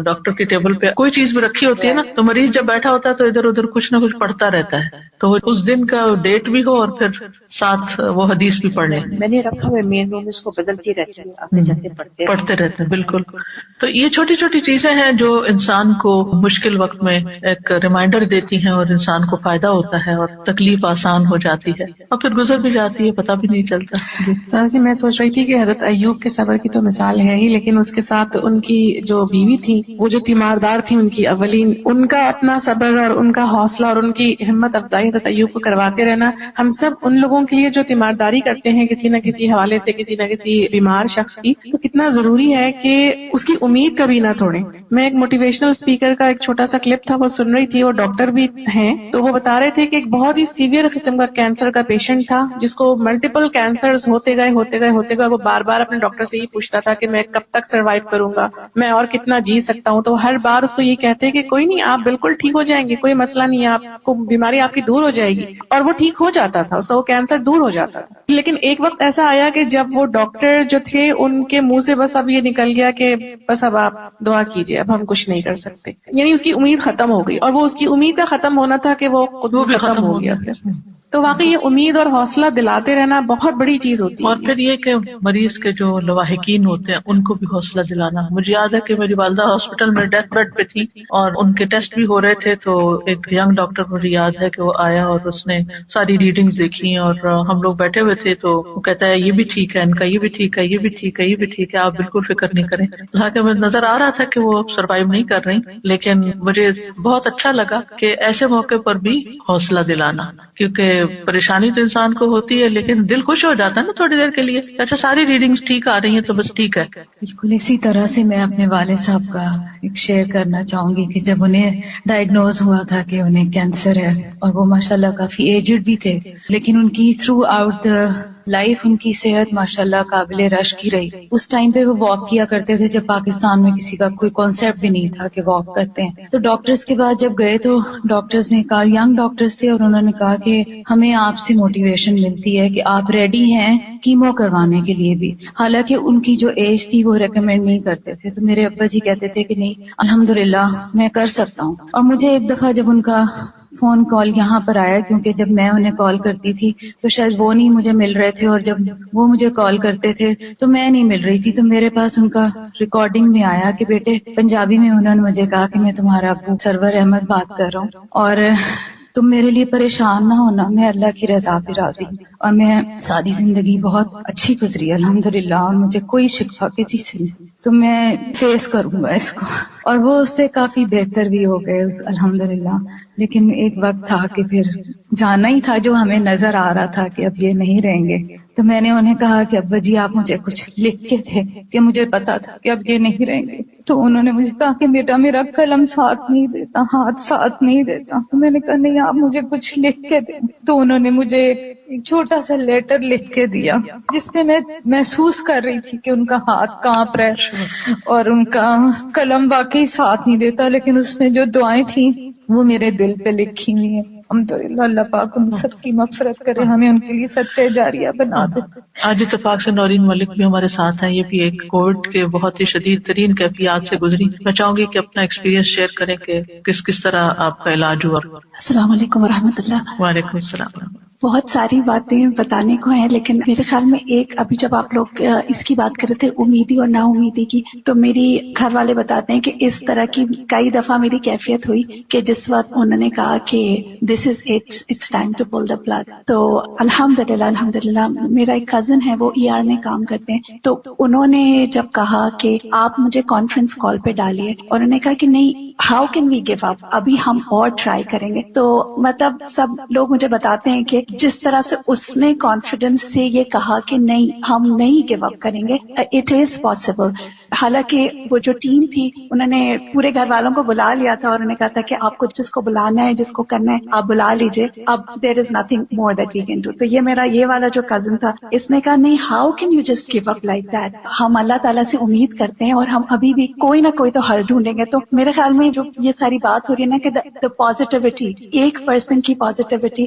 ڈاکٹر کی ٹیبل پہ کوئی چیز بھی رکھی ہوتی ہے نا تو مریض جب بیٹھا ہوتا ہے تو ادھر ادھر کچھ نہ کچھ پڑھتا رہتا ہے. تو اس دن کا ڈیٹ بھی ہو اور پھر ساتھ وہ حدیث بھی پڑھ لیں. میں نے رکھا ہوا مین روم میں، اس کو بدلتی رہتی ہوں، آتے جاتے پڑھتے رہتے ہیں. بالکل. تو یہ چھوٹی چھوٹی چیزیں ہیں جو انسان کو مشکل وقت میں ایک ریمائنڈر دیتی ہیں اور انسان کو فائدہ ہوتا ہے اور تکلیف آسان ہو جاتی ہے اور پھر گزر بھی جاتی ہے، پتہ بھی نہیں چلتا. سر جی، میں سوچ رہی تھی کہ حضرت ایوب کے صبر کی تو مثال ہے ہی، لیکن اس کے ساتھ ان کی جو بیوی تھی، وہ جو تیماردار تھی، ان کی اولین، ان کا اپنا صبر اور ان کا حوصلہ اور ان کی ہمت افزائی حضرت ایوب کو کرواتے رہنا. ہم سب ان لوگوں کے لیے جو تیمارداری کرتے ہیں کسی نہ کسی حوالے سے، کسی نہ کسی بیمار شخص کی، تو کتنا ضروری ہے کہ اس کی امید کبھی نہ توڑیں. میں ایک موٹیویشنل اسپیکر کا ایک چھوٹا سا کلپ تھا، وہ سن رہی تھی، وہ ڈاکٹر بھی ہیں، تو وہ بتا رہے تھے کہ ایک بہت ہی سیویئر قسم کا کینسر کا پیشنٹ تھا، جس کو ملٹیپل کینسرز ہوتے گئے، وہ بار بار اپنے ڈاکٹر سے یہ پوچھتا تھا کہ میں کب تک سروائیو کروں گا، میں اور کتنا جی سکتا ہوں. تو ہر بار اس کو یہ کہتے کہ کوئی نہیں، آپ بالکل ٹھیک ہو جائیں گے، کوئی مسئلہ نہیں ہے، آپ کو بیماری آپ کی دور ہو جائے گی. اور وہ ٹھیک ہو جاتا تھا، اس کا وہ کینسر دور ہو جاتا تھا. لیکن ایک وقت ایسا آیا کہ جب وہ ڈاکٹر جو تھے ان کے منہ سے بس اب یہ نکل گیا کہ بس اب آپ دعا کیجئے، اب ہم کچھ نہیں کر سکتے. یعنی اس کی امید ختم ہو گئی، اور وہ اس کی امید کا ختم ہونا تھا کہ وہ خود بھی ختم ہو گیا. تو واقعی یہ امید اور حوصلہ دلاتے رہنا بہت بڑی چیز ہوتی ہے. اور پھر یہ کہ مریض کے جو لواحقین ہوتے ہیں ان کو بھی حوصلہ دلانا. مجھے یاد ہے کہ میری والدہ ہاسپٹل میں ڈیتھ بیڈ پہ تھی اور ان کے ٹیسٹ بھی ہو رہے تھے، تو ایک ینگ ڈاکٹر مجھے یاد ہے کہ وہ آیا اور اس نے ساری ریڈنگز دیکھی اور ہم لوگ بیٹھے ہوئے تھے، تو وہ کہتا ہے یہ بھی ٹھیک ہے، ان کا یہ بھی ٹھیک ہے، یہ بھی ٹھیک ہے، یہ بھی ٹھیک ہے، آپ بالکل فکر نہیں کریں. حالانکہ مجھے نظر آ رہا تھا کہ وہ سروائیو نہیں کر رہی، لیکن مجھے بہت اچھا لگا کہ ایسے موقع پر بھی حوصلہ دلانا، کیونکہ پریشانی تو انسان کو ہوتی ہے لیکن دل خوش ہو جاتا ہے نا تھوڑی دیر کے لیے. اچھا ساری ریڈنگز ٹھیک آ رہی ہیں تو بس ٹھیک ہے. بالکل اسی طرح سے میں اپنے والد صاحب کا ایک شیئر کرنا چاہوں گی کہ جب انہیں ڈائگنوز ہوا تھا کہ انہیں کینسر ہے، اور وہ ماشاءاللہ کافی ایجڈ بھی تھے، لیکن ان کی تھرو آؤٹ دا لائف ان کی صحت ماشاءاللہ قابل رشک کی رہی. اس ٹائم پہ وہ واک کیا کرتے تھے جب پاکستان میں کسی کا کوئی کانسیپٹ بھی نہیں تھا کہ واک کرتے ہیں. تو ڈاکٹرز کے بعد جب گئے تو ڈاکٹرز نے کہا، ینگ ڈاکٹرز تھے، اور انہوں نے کہا کہ ہمیں آپ سے موٹیویشن ملتی ہے کہ آپ ریڈی ہیں کیمو کروانے کے لیے بھی. حالانکہ ان کی جو ایج تھی وہ ریکمینڈ نہیں کرتے تھے. تو میرے ابا جی کہتے تھے کہ نہیں الحمدللہ میں کر سکتا ہوں. اور مجھے ایک دفعہ جب ان کا فون کال یہاں پر آیا، کیونکہ جب میں انہیں کال کرتی تھی تو شاید وہ نہیں مجھے مل رہے تھے، اور جب وہ مجھے کال کرتے تھے تو میں نہیں مل رہی تھی، تو میرے پاس ان کا ریکارڈنگ میں آیا کہ بیٹے پنجابی میں انہوں نے مجھے کہا کہ میں تمہارا ابو سرور احمد بات کر رہا ہوں، اور تم میرے لیے پریشان نہ ہونا، میں اللہ کی رضا پہ راضی ہوں، اور میں ساری زندگی بہت اچھی گزری الحمدللہ، اور مجھے کوئی شکوہ کسی سے نہیں، تو میں فیس کروں گا اس کو. اور وہ اس سے کافی بہتر بھی ہو گئے الحمدللہ. لیکن ایک وقت تھا کہ پھر جانا ہی تھا، جو ہمیں نظر آ رہا تھا کہ اب یہ نہیں رہیں گے. تو میں نے انہیں کہا کہ ابا جی آپ مجھے کچھ لکھ کے تھے کہ مجھے پتا تھا کہ اب یہ نہیں رہیں گے. تو انہوں نے مجھے کہا کہ بیٹا میرا قلم ساتھ نہیں دیتا، ہاتھ ساتھ نہیں دیتا. تو میں نے کہا نہیں آپ مجھے کچھ لکھ کے دیں. تو انہوں نے مجھے ایک چھوٹا سا لیٹر لکھ کے دیا، جس میں میں محسوس کر رہی تھی کہ ان کا ہاتھ کانپ رہا ہے اور ان کا قلم واقعی ساتھ نہیں دیتا، لیکن اس میں جو دعائیں تھیں وہ میرے دل پہ لکھی ہوئی ہیں. الحمدللہ اللہ پاک ان سب کی مغفرت کرے، ہمیں ان کے لیے صدقہ جاریہ بنا دے. آج اتفاق سے نورین ملک بھی ہمارے ساتھ ہیں، یہ بھی ایک کووڈ کے بہت ہی شدید ترین کیفیات سے گزری. میں چاہوں گی کہ اپنا ایکسپیرینس شیئر کریں کہ کس طرح آپ کا علاج ہوا. السلام علیکم ورحمۃ اللہ. وعلیکم السلام. بہت ساری باتیں بتانے کو ہیں، لیکن میرے خیال میں ایک ابھی جب آپ لوگ اس کی بات کر رہے تھے امیدی اور نا امیدی کی، تو میری گھر والے بتاتے ہیں کہ اس طرح کی کئی دفعہ میری کیفیت ہوئی کہ جس وقت انہوں نے کہا کہ this is it's time to pull the plug. تو الحمدللہ میرا ایک کزن ہے، وہ ER میں کام کرتے ہیں، تو انہوں نے جب کہا کہ آپ مجھے کانفرنس کال پہ ڈالیے، اور انہوں نے کہا کہ نہیں how can we give up, ابھی ہم اور ٹرائی کریں گے. تو مطلب سب لوگ مجھے بتاتے ہیں کہ جس طرح سے اس نے کانفیڈنس سے یہ کہا کہ نہیں ہم نہیں گیو اپ کریں گے، اٹ از پاسبل. حالانکہ وہ جو ٹیم تھی انہوں نے پورے گھر والوں کو بلا لیا تھا، اور انہوں نے کہا تھا کہ آپ کو جس کو بلانا ہے، جس کو کرنا ہے آپ بلا لیجئے، اب there is nothing more that we can do. تو یہ میرا یہ والا جو کزن تھا، اس نے کہا نہیں how can you just give up like that. ہم اللہ تعالیٰ سے امید کرتے ہیں اور ہم ابھی بھی کوئی نہ کوئی تو حل ڈھونڈیں گے. تو میرے خیال میں جو یہ ساری بات ہو رہی ہے نا کہ دا پازیٹیوٹی، ایک پرسن کی پازیٹیوٹی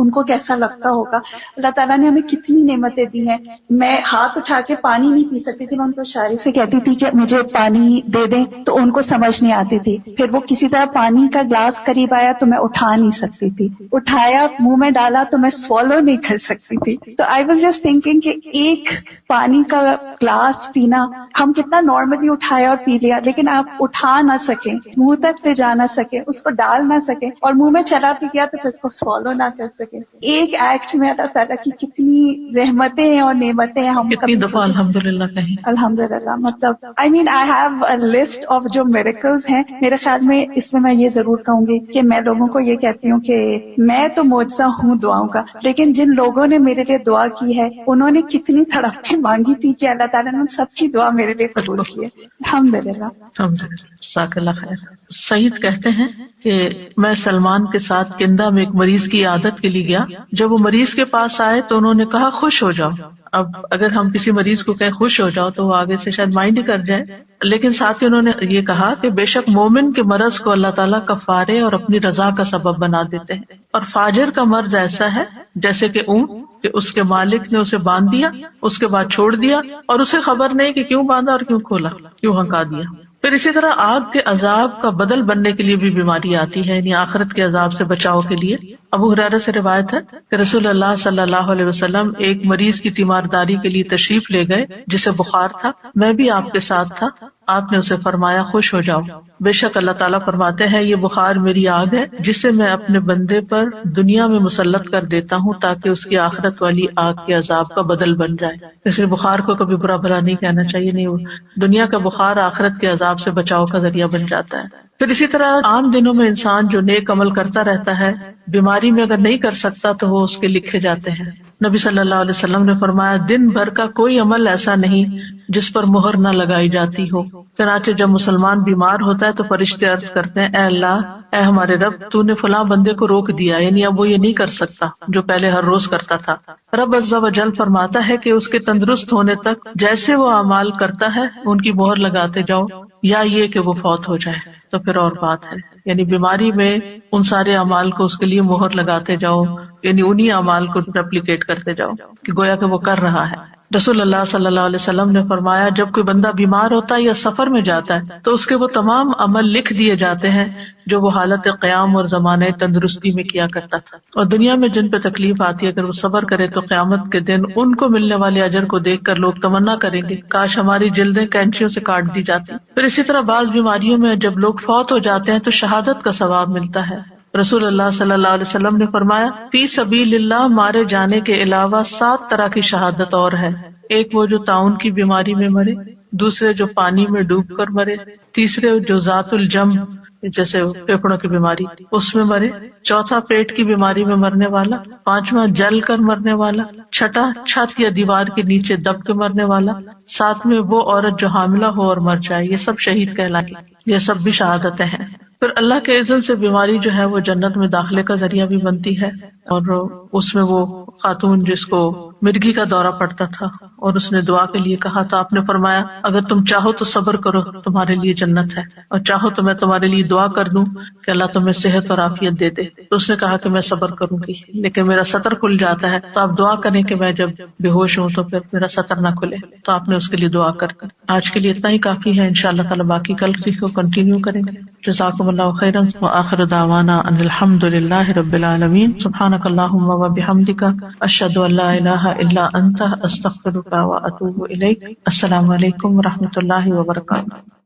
ان کو کیسا لگتا ہوگا. اللہ تعالیٰ نے ہمیں کتنی نعمتیں دی ہیں. میں ہاتھ اٹھا کے پانی نہیں پی سکتی تھی, میں ان کو اشارے سے کہتی تھی کہ مجھے پانی دے دیں, تو ان کو سمجھ نہیں آتی تھی. پھر وہ کسی طرح پانی کا گلاس قریب آیا تو میں اٹھا نہیں سکتی تھی, اٹھایا منہ میں ڈالا تو میں سوالو نہیں کر سکتی تھی. تو آئی واز جسٹ تھنکنگ کہ ایک پانی کا گلاس پینا ہم کتنا نارملی اٹھایا اور پی لیا, لیکن آپ اٹھا نہ سکیں, منہ تک لے جا نہ سکیں, اس کو ڈال نہ سکیں, اور منہ میں چلا بھی گیا تو پھر اس کو سوالو نہ کر سکیں. ایک ایکٹ میں اللہ تعالیٰ کی کتنی رحمتیں ہیں اور نعمتیں ہیں, ہم کتنی دفعہ الحمدللہ کہیں. الحمدللہ, مطلب I mean I have a list of جو میریکلز ہیں. میرے خیال میں اس میں یہ ضرور کہوں گی کہ میں لوگوں کو یہ کہتی ہوں کہ میں تو معجزہ ہوں دعاؤں کا, لیکن جن لوگوں نے میرے لیے دعا کی ہے انہوں نے کتنی تڑپ کے مانگی تھی کہ اللہ تعالیٰ نے سب کی دعا میرے لیے قبول کی ہے. الحمدللہ. جزاک اللہ خیر. سعید کہتے ہیں کہ میں سلمان کے ساتھ کندہ میں ایک مریض کی عیادت کے لیے گیا. جب وہ مریض کے پاس آئے تو انہوں نے کہا خوش ہو جاؤ. اب اگر ہم کسی مریض کو کہیں خوش ہو جاؤ تو وہ آگے سے شاید مائنڈ ہی کر جائے, لیکن ساتھ ہی انہوں نے یہ کہا کہ بے شک مومن کے مرض کو اللہ تعالیٰ کفارے اور اپنی رضا کا سبب بنا دیتے ہیں, اور فاجر کا مرض ایسا ہے جیسے کہ اونٹ کہ اس کے مالک نے اسے باندھ دیا, اس کے بعد چھوڑ دیا, اور اسے خبر نہیں کہ کیوں باندھا اور کیوں کھولا, کیوں ہنکا دیا. پھر اسی طرح آگ کے عذاب کا بدل بننے کے لیے بھی بیماری آتی ہے, یعنی آخرت کے عذاب سے بچاؤ کے لیے. ابو ہریرہ سے روایت ہے کہ رسول اللہ صلی اللہ علیہ وسلم ایک مریض کی تیمارداری کے لیے تشریف لے گئے جسے بخار تھا. میں بھی آپ کے ساتھ تھا. آپ نے اسے فرمایا خوش ہو جاؤ, بے شک اللہ تعالیٰ فرماتے ہیں یہ بخار میری آگ ہے جسے میں اپنے بندے پر دنیا میں مسلط کر دیتا ہوں تاکہ اس کی آخرت والی آگ کے عذاب کا بدل بن جائے. اس لیے بخار کو کبھی برا بھلا نہیں کہنا چاہیے, نہیں, دنیا کا بخار آخرت کے عذاب سے بچاؤ کا ذریعہ بن جاتا ہے. پھر اسی طرح عام دنوں میں انسان جو نیک عمل کرتا رہتا ہے, بیماری میں اگر نہیں کر سکتا تو وہ اس کے لکھے جاتے ہیں. نبی صلی اللہ علیہ وسلم نے فرمایا دن بھر کا کوئی عمل ایسا نہیں جس پر مہر نہ لگائی جاتی ہو. چنانچہ جب مسلمان بیمار ہوتا ہے تو فرشتے عرض کرتے ہیں اے اللہ, اے ہمارے رب, تو نے فلاں بندے کو روک دیا, یعنی اب وہ یہ نہیں کر سکتا جو پہلے ہر روز کرتا تھا. رب عز و جل فرماتا ہے کہ اس کے تندرست ہونے تک جیسے وہ اعمال کرتا ہے ان کی مہر لگاتے جاؤ, یا یہ کہ وہ فوت ہو جائے تو پھر اور بات ہے. یعنی بیماری میں ان سارے اعمال کو اس کے لیے مہر لگاتے جاؤ, یعنی انہی اعمال کو ریپلیکیٹ کرتے جاؤ کہ گویا کہ وہ کر رہا ہے. رسول اللہ صلی اللہ علیہ وسلم نے فرمایا جب کوئی بندہ بیمار ہوتا ہے یا سفر میں جاتا ہے تو اس کے وہ تمام عمل لکھ دیے جاتے ہیں جو وہ حالت قیام اور زمانے تندرستی میں کیا کرتا تھا. اور دنیا میں جن پہ تکلیف آتی ہے اگر وہ صبر کرے تو قیامت کے دن ان کو ملنے والے اجر کو دیکھ کر لوگ تمنا کریں گے کاش ہماری جلدیں کینچیوں سے کاٹ دی جاتی. پھر اسی طرح بعض بیماریوں میں جب لوگ فوت ہو جاتے ہیں تو شہادت کا ثواب ملتا ہے. رسول اللہ صلی اللہ علیہ وسلم نے فرمایا فی سبیل اللہ مارے جانے کے علاوہ 7 طرح کی شہادت اور ہے. ایک وہ جو طاعون کی بیماری میں مرے, دوسرے جو پانی میں ڈوب کر مرے, تیسرے جو ذات الجم جیسے پھیپھڑوں کی بیماری اس میں مرے, چوتھا پیٹ کی بیماری میں مرنے والا, پانچواں جل کر مرنے والا, چھٹا چھت یا دیوار کے نیچے دب کے مرنے والا, ساتویں وہ عورت جو حاملہ ہو اور مر جائے. یہ سب شہید کہلائیں گے, یہ سب بھی شہادتیں ہیں. پھر اللہ کے اذن سے بیماری جو ہے وہ جنت میں داخلے کا ذریعہ بھی بنتی ہے. اور اس میں وہ خاتون جس کو مرگی کا دورہ پڑتا تھا اور اس نے دعا کے لیے کہا تو آپ نے فرمایا اگر تم چاہو تو صبر کرو, تمہارے لیے جنت ہے, اور چاہو تو میں تمہارے لیے دعا کر دوں کہ اللہ تمہیں صحت اور عافیت دے دے. تو اس نے کہا کہ میں صبر کروں گی لیکن میرا سطر کھل جاتا ہے, تو آپ دعا کریں کہ میں جب بے ہوش ہوں تو پھر میرا سطر نہ کھلے. تو آپ نے اس کے لیے دعا کر. آج کے لیے اتنا ہی کافی ہے, انشاءاللہ تعالی باقی کل سیکھو کنٹینیو کریں گے. جزاکم اللہ خیرا وآخر دعوانا ان الحمد للہ رب العالمین. سبحانک اللہم وبحمدک اشہد ان لا الہ الا انت استغفرک واتوب الیک. السلام علیکم ورحمۃ اللہ وبرکاتہ.